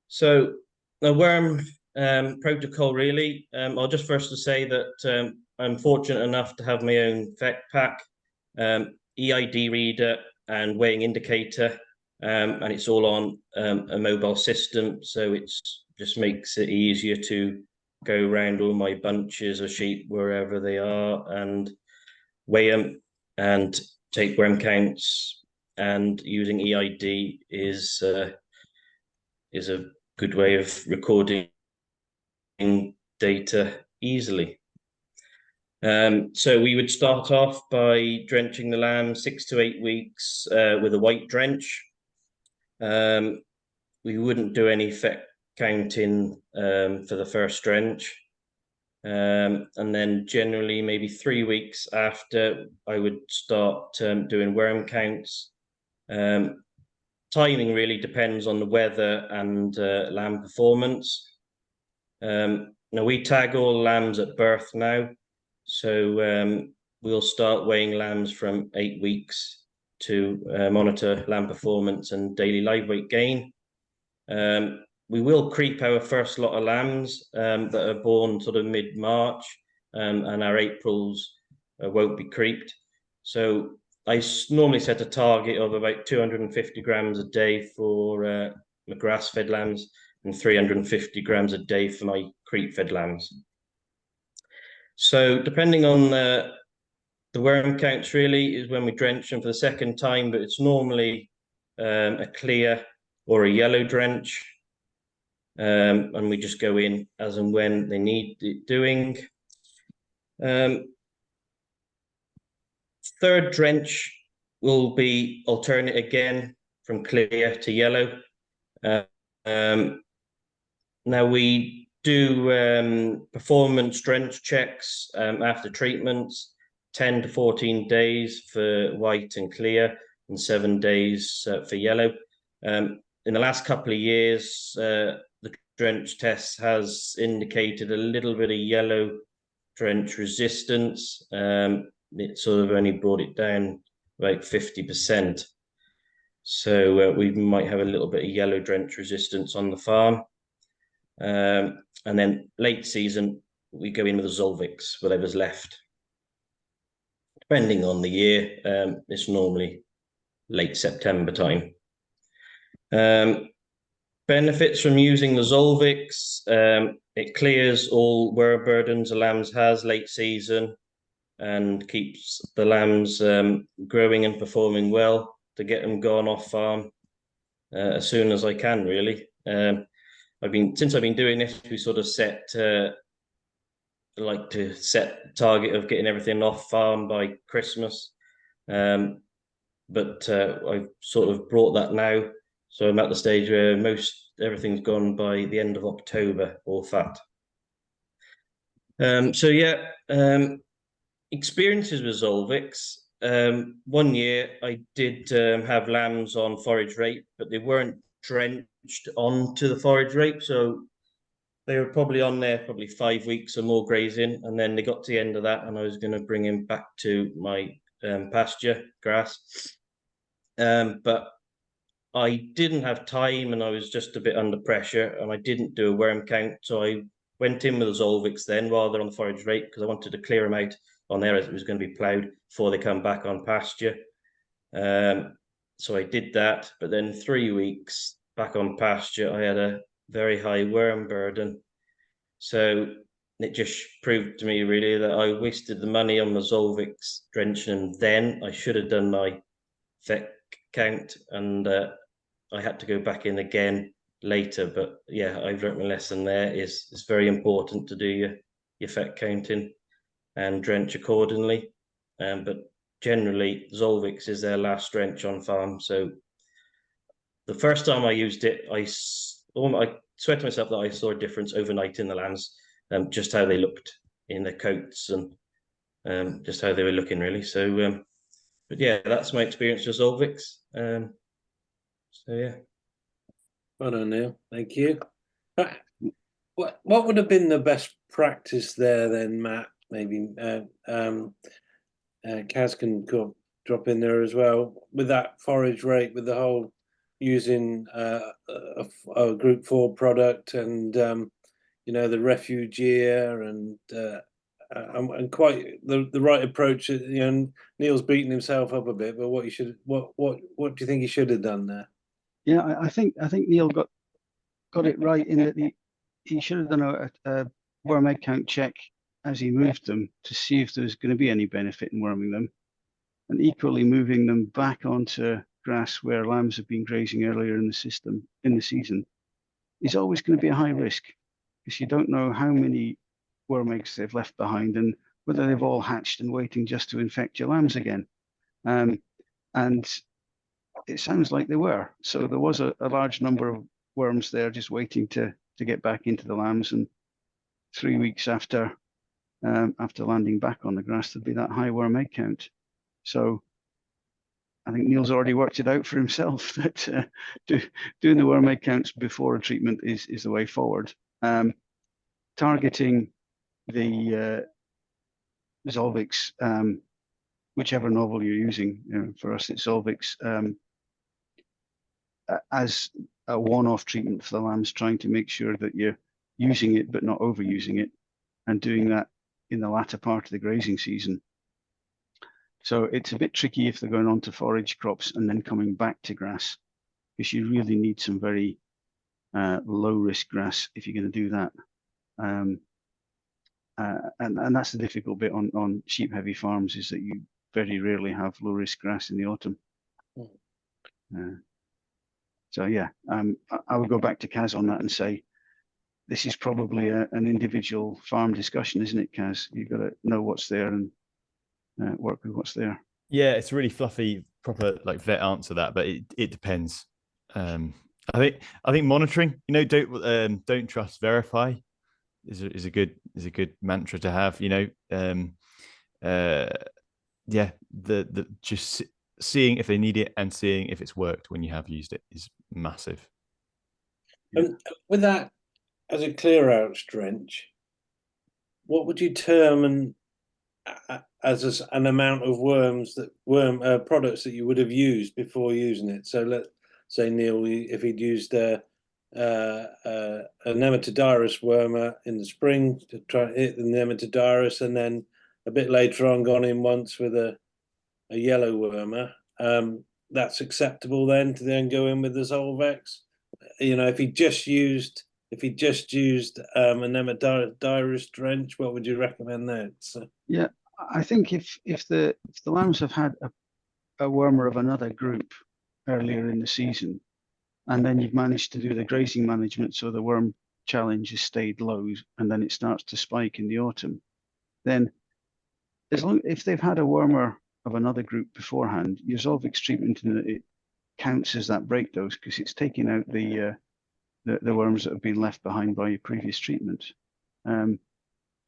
So the worm protocol really, I'll just first to say that I'm fortunate enough to have my own vet pack, EID reader and weighing indicator, and it's all on a mobile system, so it's just makes it easier to go around all my bunches of sheep wherever they are and weigh them and take worm counts. And using EID is a good way of recording data easily. So we would start off by drenching the lamb 6 to 8 weeks with a white drench. We wouldn't do any fet counting for the first drench. And then generally maybe 3 weeks after, I would start doing worm counts. Timing really depends on the weather and lamb performance. Now we tag all lambs at birth now, so we'll start weighing lambs from 8 weeks to monitor lamb performance and daily live weight gain. We will creep our first lot of lambs that are born sort of mid-March, and our Aprils won't be creeped. So I normally set a target of about 250 grams a day for my grass-fed lambs and 350 grams a day for my creep-fed lambs. So depending on the worm counts really is when we drench them for the second time, but it's normally a clear or a yellow drench. And we just go in as and when they need it doing. Third drench will be alternate again from clear to yellow. Now we do performance drench checks after treatments, 10 to 14 days for white and clear and 7 days for yellow. in the last couple of years, the drench test has indicated a little bit of yellow drench resistance. It sort of only brought it down about 50%. So we might have a little bit of yellow drench resistance on the farm. And then late season, we go in with the Zolvix, whatever's left. Depending on the year, it's normally late September time. Benefits from using the Zolvix, it clears all worm burdens a lambs has late season and keeps the lambs growing and performing well to get them gone off farm as soon as I can, really. Since I've been doing this, we sort of like to set target of getting everything off farm by Christmas. But I've sort of brought that now. So I'm at the stage where everything's gone by the end of October, all fat. Experiences with Zolvix. 1 year I did have lambs on forage rape, but they weren't drenched onto the forage rape. So they were probably on there 5 weeks or more grazing. And then they got to the end of that and I was going to bring him back to my pasture grass. But I didn't have time and I was just a bit under pressure and I didn't do a worm count. So I went in with the Zolvix then rather on the forage rate because I wanted to clear them out on there as it was going to be ploughed before they come back on pasture. So I did that, but then 3 weeks back on pasture, I had a very high worm burden. So it just proved to me really that I wasted the money on the Zolvix drenching. Then I should have done my FEC count and I had to go back in again later. But yeah, I've learned my lesson there. It's very important to do your FEC counting and drench accordingly. But generally, Zolvix is their last drench on farm. So the first time I used it, I swear to myself that I saw a difference overnight in the lambs, just how they looked in their coats and just how they were looking really. So, but yeah, that's my experience with Zolvix. So yeah. Well done, Neil. Thank you. What would have been the best practice there then, Matt? Maybe Kaz can drop in there as well with that forage rate, with the whole using a Group 4 product and the refuge year and quite the right approach. Neil's beating himself up a bit, but what do you think he should have done there? Yeah, I think Neil got it right in that he should have done a worm egg count check as he moved them to see if there was going to be any benefit in worming them, and equally moving them back onto grass where lambs have been grazing earlier in the season is always going to be a high risk because you don't know how many worm eggs they've left behind and whether they've all hatched and waiting just to infect your lambs again. And it sounds like they were. So there was a large number of worms there just waiting to get back into the lambs. And 3 weeks after landing back on the grass, there'd be that high worm egg count. So I think Neil's already worked it out for himself that doing the worm egg counts before a treatment is the way forward. Targeting the Zolvix, whichever novel you're using, for us it's Zolvix, as a one-off treatment for the lambs, trying to make sure that you're using it but not overusing it, and doing that in the latter part of the grazing season. So it's a bit tricky if they're going on to forage crops and then coming back to grass, because you really need some very low-risk grass if you're going to do that. And that's the difficult bit on sheep-heavy farms, is that you very rarely have low-risk grass in the autumn. So yeah, I would go back to Kaz on that and say, this is probably an individual farm discussion, isn't it, Kaz? You've got to know what's there and work with what's there. Yeah, it's a really fluffy, proper vet answer that, but it depends. I think monitoring, don't trust, verify is a good mantra to have. Just seeing if they need it and seeing if it's worked when you have used it is massive. And with that as a clear out drench, what would you term as an amount of products that you would have used before using it? So let's say Neil, if he'd used a Nematodirus wormer in the spring to try and hit the Nematodirus, and then a bit later on gone in once with a yellow wormer, that's acceptable then to then go in with the Zolvix. If he just used a Nematodirus drench, what would you recommend there? So, yeah, I think if the lambs have had a wormer of another group earlier in the season, and then you've managed to do the grazing management so the worm challenge has stayed low, and then it starts to spike in the autumn, then if they've had a wormer of another group beforehand, your Zolvix treatment it counts as that break dose because it's taking out the worms that have been left behind by your previous treatment.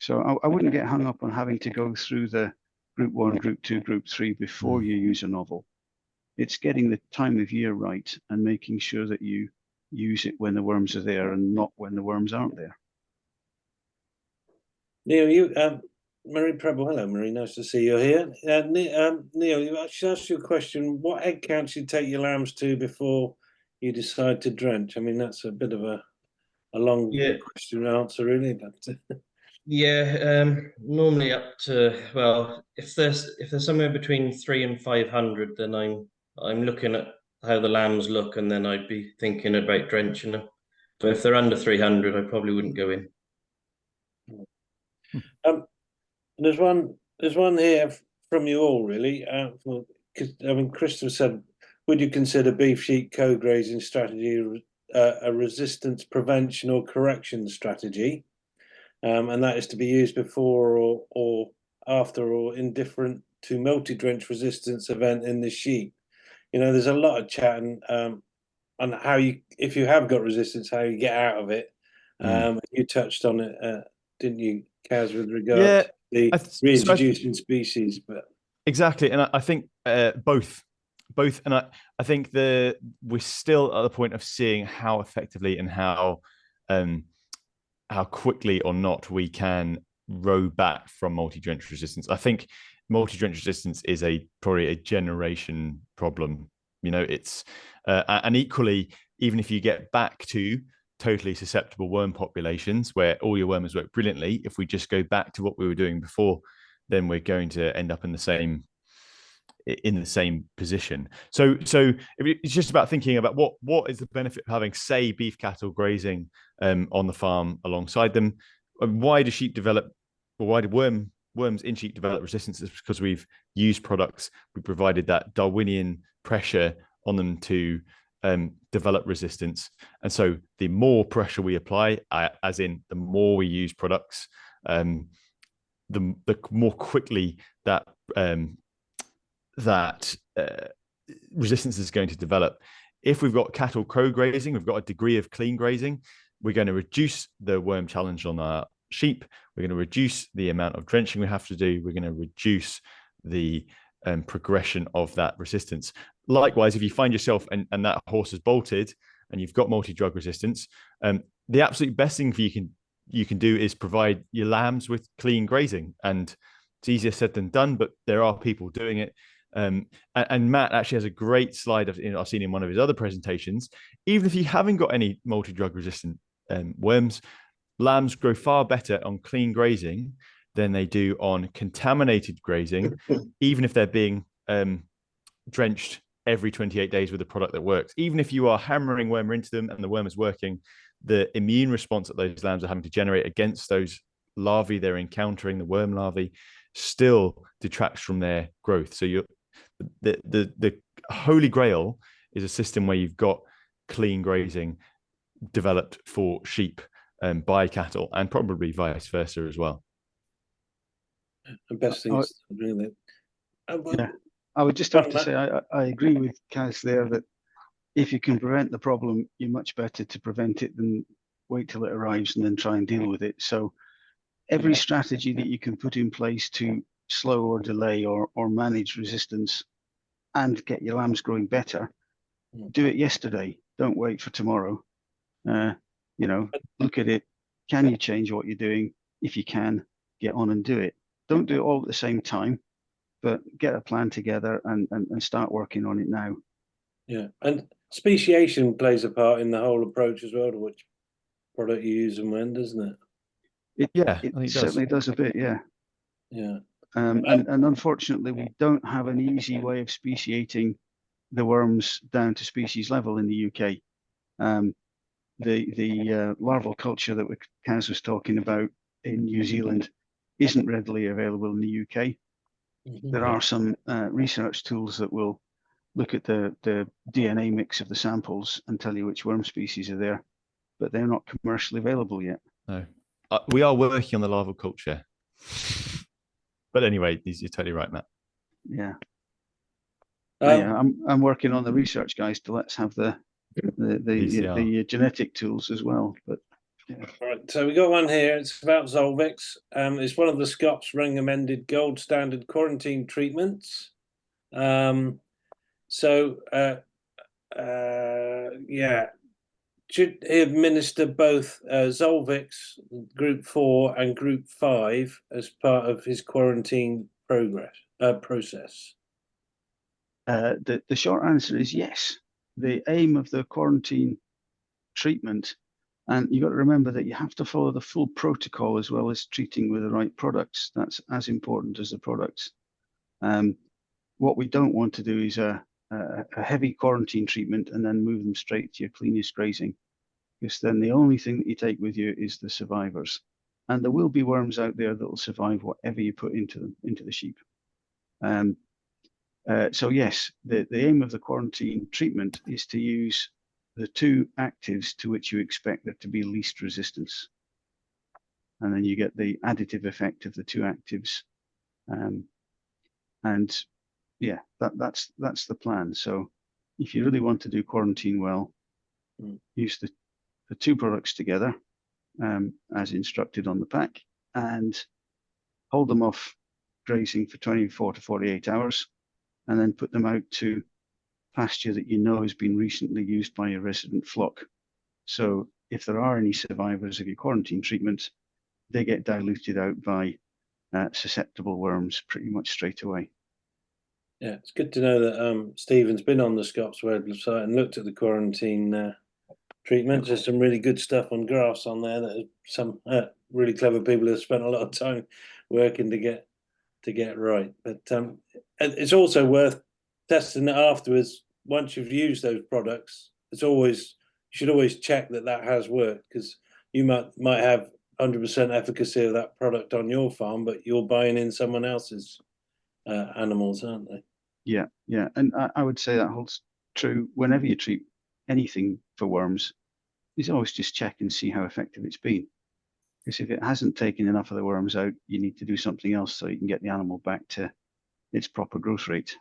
So I wouldn't get hung up on having to go through the group 1, group 2, group 3 before you use a novel. It's getting the time of year right and making sure that you use it when the worms are there and not when the worms aren't there. Neil, Marie Preble, hello Marie, nice to see you here. Neil, I should ask you a question. What egg count should you take your lambs to before you decide to drench? I mean, that's a bit of a long question to answer, really. But normally up to, well, if there's somewhere between 300 and 500, then I'm looking at how the lambs look, and then I'd be thinking about drenching them. But if they're under 300, I probably wouldn't go in. There's one here from you all, really. Because Christopher said, would you consider beef sheep co-grazing strategy a resistance prevention or correction strategy? And that is to be used before or after or indifferent to multi-drench resistance event in the sheep. There's a lot of chatting on how if you have got resistance, how you get out of it. You touched on it, didn't you, Kaz, with regard to the reintroducing species? But exactly, and I think both, and I think we're still at the point of seeing how effectively and how quickly or not we can row back from multi-drench resistance. I think multi-drench resistance is probably a generation problem. It's and equally, even if you get back to totally susceptible worm populations where all your wormers work brilliantly, if we just go back to what we were doing before, then we're going to end up in the same position. So it's just about thinking about what is the benefit of having, say, beef cattle grazing on the farm alongside them. Why do sheep develop, or why do worms in sheep develop resistance? It's because we've used products, we provided that Darwinian pressure on them to develop resistance. And so the more pressure we apply, as in the more we use products, the more quickly that resistance is going to develop. If we've got cattle co-grazing, we've got a degree of clean grazing, we're going to reduce the worm challenge on our sheep, we're going to reduce the amount of drenching we have to do, we're going to reduce the progression of that resistance. Likewise, if you find yourself and that horse has bolted and you've got multi-drug resistance, the absolute best thing you can do is provide your lambs with clean grazing. And it's easier said than done, but there are people doing it. And Matt actually has a great slide I've seen in one of his other presentations. Even if you haven't got any multi-drug resistant worms, lambs grow far better on clean grazing than they do on contaminated grazing, even if they're being drenched every 28 days with a product that works. Even if you are hammering wormer into them and the worm is working, the immune response that those lambs are having to generate against those larvae they're encountering, the worm larvae, still detracts from their growth. So the holy grail is a system where you've got clean grazing developed for sheep by cattle, and probably vice versa as well. The best things, really. Yeah, I would just have to say I agree with Kaz there that if you can prevent the problem, you're much better to prevent it than wait till it arrives and then try and deal with it. So every strategy that you can put in place to slow or delay or manage resistance and get your lambs growing better, do it yesterday. Don't wait for tomorrow. Look at it. Can you change what you're doing? If you can, get on and do it. Don't do it all at the same time, but get a plan together and start working on it now. Yeah, and speciation plays a part in the whole approach as well to which product you use and when, doesn't it? I think It certainly does a bit, yeah. Yeah. And unfortunately, we don't have an easy way of speciating the worms down to species level in the UK. The larval culture that Kaz was talking about in New Zealand isn't readily available in the UK. There are some research tools that will look at the DNA mix of the samples and tell you which worm species are there, but they're not commercially available yet. No, we are working on the larval culture. But anyway, you're totally right, Matt. Yeah. I'm working on the research, guys, to let's have the genetic tools as well. But yeah. Right, so we got one here. It's about Zolvix. It's one of the Scots recommended gold standard quarantine treatments. Should he administer both Zolvix Group 4 and Group 5 as part of his quarantine process? The short answer is yes. The aim of the quarantine treatment, and you've got to remember that you have to follow the full protocol as well as treating with the right products. That's as important as the products. What we don't want to do is a heavy quarantine treatment and then move them straight to your cleanest grazing, because then the only thing that you take with you is the survivors. And there will be worms out there that will survive whatever you put into the sheep. So yes, the aim of the quarantine treatment is to use the two actives to which you expect there to be least resistance. And then you get the additive effect of the two actives. And yeah, that's the plan. So if you really want to do quarantine well, use the two products together as instructed on the pack, and hold them off grazing for 24 to 48 hours, and then put them out to pasture that you know has been recently used by a resident flock. So if there are any survivors of your quarantine treatment, they get diluted out by susceptible worms pretty much straight away. Yeah, it's good to know that Stephen's been on the Scots website and looked at the quarantine treatments. There's some really good stuff on graphs on there that some really clever people have spent a lot of time working to get right. But it's also worth testing it afterwards. Once you've used those products, you should always check that has worked, because you might have 100% efficacy of that product on your farm, but you're buying in someone else's animals, aren't they? Yeah, and I would say that holds true whenever you treat anything for worms. Is always just check and see how effective it's been. Because if it hasn't taken enough of the worms out, you need to do something else so you can get the animal back to its proper growth rate.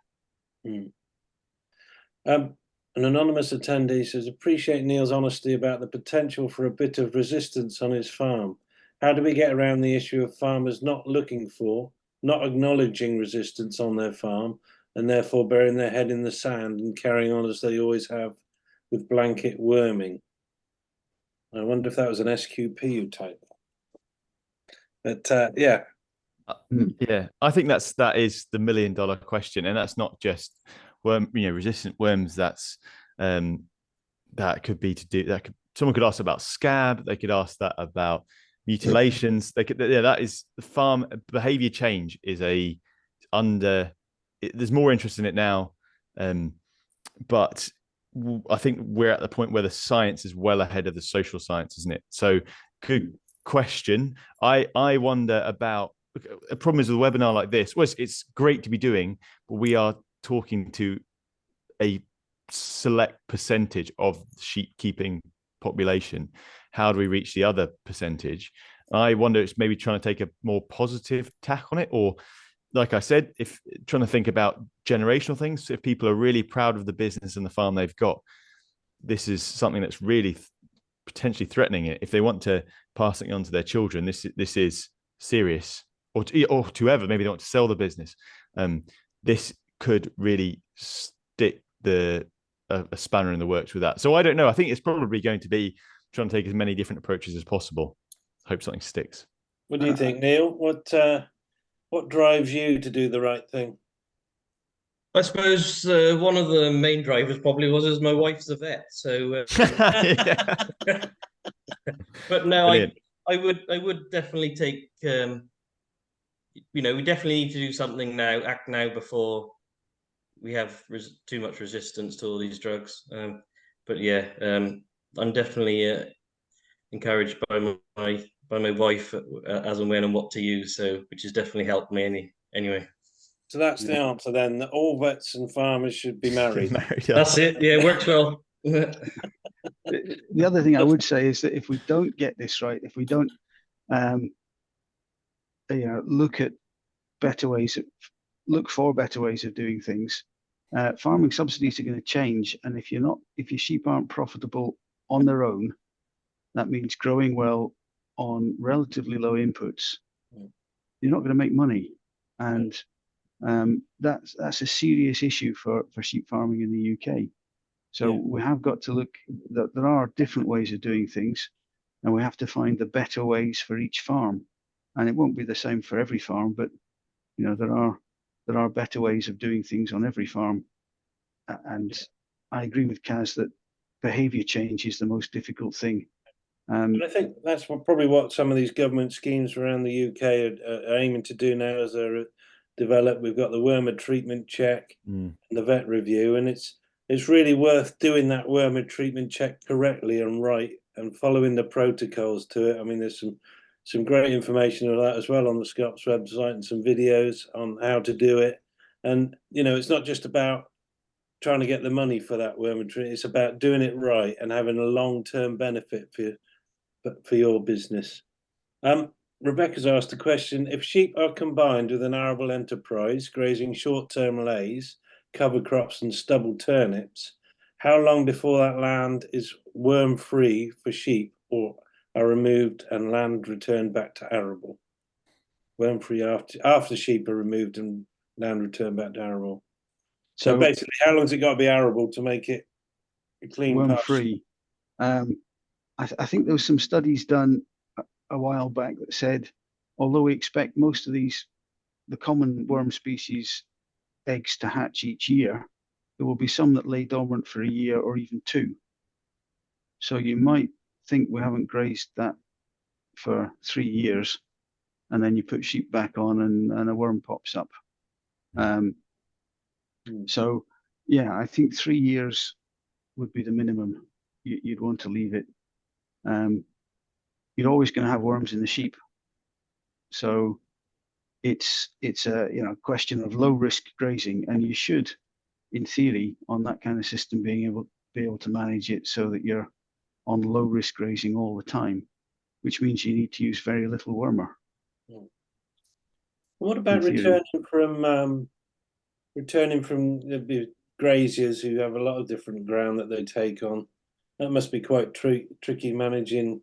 An anonymous attendee says, appreciate Neil's honesty about the potential for a bit of resistance on his farm. How do we get around the issue of farmers not acknowledging resistance on their farm, and therefore burying their head in the sand and carrying on as they always have with blanket worming? I wonder if that was an SQP you typed. But yeah. Yeah, I think that is the $1 million question, and that's not just resistant worms. That's that could be someone could ask about scab. They could ask that about mutilations. That is the farm behavior change is there's more interest in it now, but I think we're at the point where the science is well ahead of the social science, isn't it? So good question. I wonder about, a problem is with a webinar like this, well, it's great to be doing, but we are talking to a select percentage of the sheep keeping population. How do we reach the other percentage? I wonder, it's maybe trying to take a more positive tack on it, or like I said, if trying to think about generational things. If people are really proud of the business and the farm they've got, this is something that's really potentially threatening it. If they want to pass it on to their children, this is serious, or to whoever, maybe they want to sell the business. This could really stick a spanner in the works with that. So I don't know. I think it's probably going to be trying to take as many different approaches as possible. Hope something sticks. What do you think, Neil? What drives you to do the right thing? I suppose one of the main drivers probably was my wife's a vet. So, but no, I would definitely take. We definitely need to do something now, act now before we have too much resistance to all these drugs. But yeah, I'm definitely encouraged by my wife as and when and what to use. So, which has definitely helped me anyway. So that's the answer then, that all vets and farmers should be married. That's it. Yeah, it works well. The other thing I would say is that if we don't get this right, if we don't look for better ways of doing things, farming subsidies are going to change. And if your sheep aren't profitable on their own, that means growing well on relatively low inputs. You're not going to make money, and that's a serious issue for sheep farming in the UK. So we have got to look that there are different ways of doing things, and we have to find the better ways for each farm. And it won't be the same for every farm, but there are better ways of doing things on every farm. And I agree with Kaz that behaviour change is the most difficult thing. And I think that's probably what some of these government schemes around the UK are aiming to do now as they're developed. We've got the wormwood treatment check and the vet review, and it's really worth doing that wormwood treatment check correctly and right and following the protocols to it. I mean, there's some great information on that as well on the Scops website and some videos on how to do it. And, it's not just about trying to get the money for that wormwood treatment. It's about doing it right and having a long-term benefit for your business. Rebecca's asked a question: if sheep are combined with an arable enterprise, grazing short-term lays, cover crops and stubble turnips, how long before that land is worm-free for sheep or are removed and land returned back to arable? Worm-free after sheep are removed and land returned back to arable. So basically, how long has it got to be arable to make it a clean worm-free? I think there was some studies done a while back that said, although we expect most of the common worm species eggs to hatch each year, there will be some that lay dormant for a year or even two. So you might think we haven't grazed that for 3 years, and then you put sheep back on and a worm pops up. So yeah, I think 3 years would be the minimum you'd want to leave it. You're always going to have worms in the sheep, so it's a question of low risk grazing, and you should, in theory, on that kind of system, be able to manage it so that you're on low risk grazing all the time, which means you need to use very little wormer. What about returning from the graziers who have a lot of different ground that they take on? That must be quite tricky managing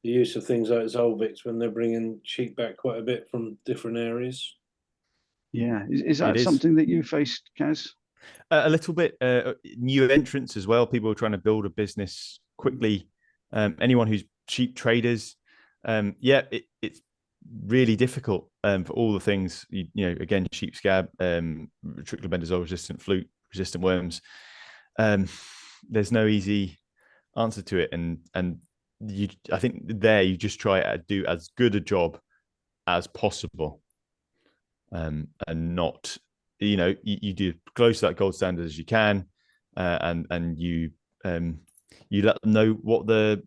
the use of things like Zolvix when they're bringing sheep back quite a bit from different areas. Yeah, is that something that you faced, Kaz? A little bit. New entrants as well. People are trying to build a business quickly. Anyone who's sheep traders, it's really difficult for all the things. Again, sheep scab, triclobendazole resistant, flute resistant worms. There's no easy answer to it, and I think you just try to do as good a job as possible, and not you do close to that gold standard as you can, and you let them know what the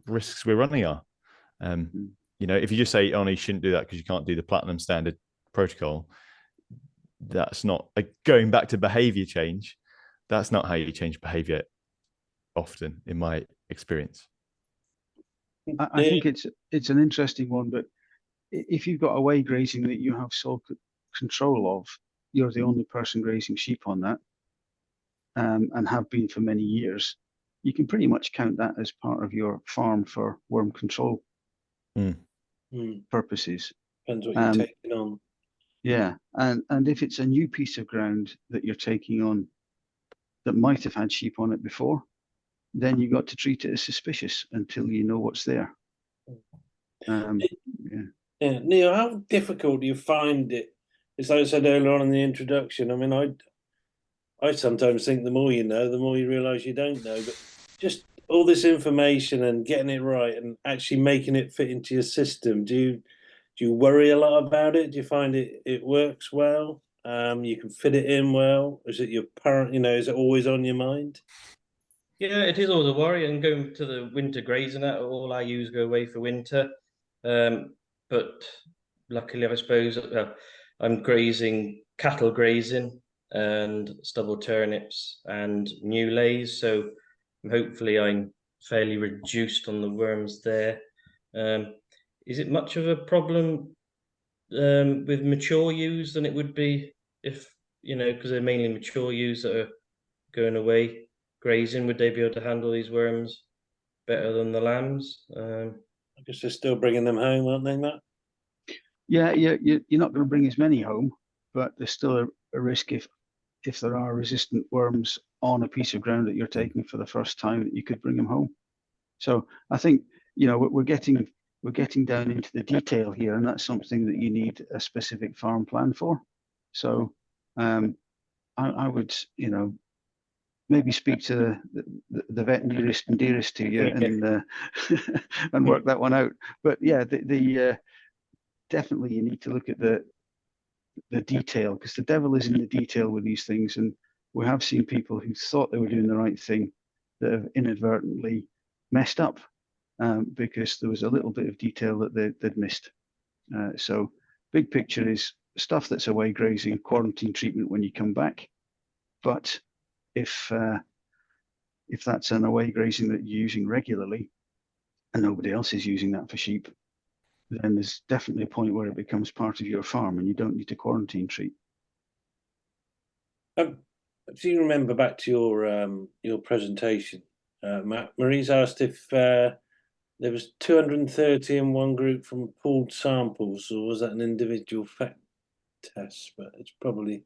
risks we're running are. If you just say, oh no, you shouldn't do that because you can't do the platinum standard protocol, that's not going back to behavior change. That's not how you change behavior often, in my experience. I think it's an interesting one, but if you've got away grazing that you have sole control of, you're the only person grazing sheep on that, and have been for many years, you can pretty much count that as part of your farm for worm control purposes. Depends what you're taking on. Yeah, and if it's a new piece of ground that you're taking on that might have had sheep on it before, then you got to treat it as suspicious until you know what's there. Yeah. Yeah, Neil, how difficult do you find it? As I said earlier on in the introduction, I mean, I sometimes think the more you know, the more you realise you don't know. But just all this information and getting it right and actually making it fit into your system, do you worry a lot about it? Do you find it works well? You can fit it in well? Is it your parent, is it always on your mind? Yeah, it is always a worry. And going to the winter grazing, that all our ewes go away for winter. But luckily, I suppose I'm grazing, cattle grazing, and stubble turnips and new lays. So hopefully, I'm fairly reduced on the worms there. Is it much of a problem with mature ewes than it would be if, because they're mainly mature ewes that are going away grazing? Would they be able to handle these worms better than the lambs? I guess they're still bringing them home, aren't they, Matt? Yeah, you're not going to bring as many home, but there's still a risk if there are resistant worms on a piece of ground that you're taking for the first time, that you could bring them home. So I think we're getting down into the detail here, and that's something that you need a specific farm plan for. So I would maybe speak to the vet nearest and dearest to you and and work that one out. But yeah, definitely you need to look at the detail, because the devil is in the detail with these things, and we have seen people who thought they were doing the right thing that have inadvertently messed up because there was a little bit of detail that they'd missed. So big picture is stuff that's away grazing, quarantine treatment when you come back. But if that's an away grazing that you're using regularly and nobody else is using that for sheep, then there's definitely a point where it becomes part of your farm and you don't need to quarantine treat. Do you remember back to your presentation, Matt? Marie's asked if there was 230 in one group from pooled samples, or was that an individual fact test? But it's probably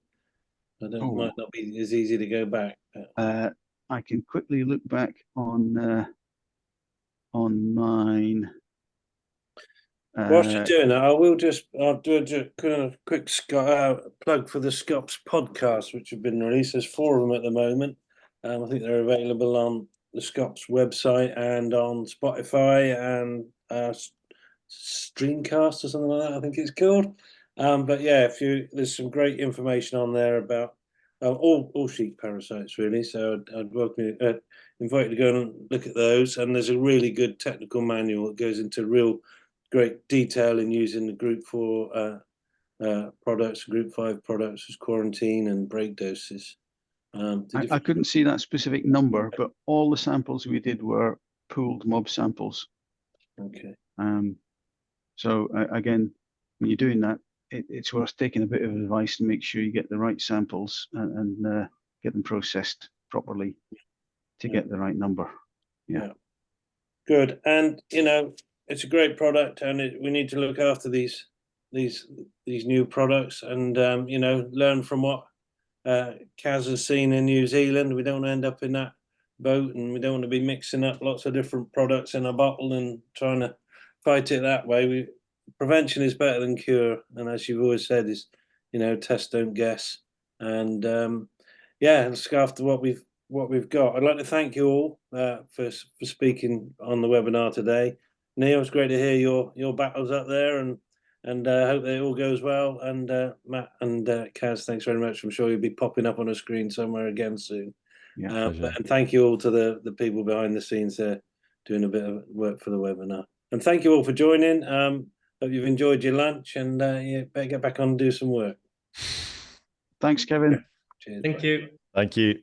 might not be as easy to go back. I can quickly look back on mine. Whilst you're doing that, I'll do a kind of quick plug for the Scops podcast, which have been released. There's 4 of them at the moment. I think they're available on the Scops website and on Spotify and Streamcast or something like that, I think it's called. But yeah, there's some great information on there about all sheep parasites, really. So I'd welcome you, invite you to go and look at those. And there's a really good technical manual that goes into real great detail in using the Group 4 products, Group 5 products as quarantine and break doses. I couldn't see that specific number, but all the samples we did were pooled mob samples. Okay. So again, when you're doing that, it's worth taking a bit of advice and make sure you get the right samples and get them processed properly to get the right number. Yeah. Good. And it's a great product, and we need to look after these new products and learn from what Kaz has seen in New Zealand. We don't want to end up in that boat, and we don't want to be mixing up lots of different products in a bottle and trying to fight it that way. Prevention is better than cure, and as you've always said, is test, don't guess. And let's go after what we've got. I'd like to thank you all for speaking on the webinar today. Neil, it's great to hear your battles up there, and hope that it all goes well. And Matt and Kaz, thanks very much. I'm sure you'll be popping up on a screen somewhere again soon. Yeah, and thank you all to the people behind the scenes there doing a bit of work for the webinar. And thank you all for joining. Hope you've enjoyed your lunch, and better get back on and do some work. Thanks, Kevin. Cheers. Thank you. Thank you.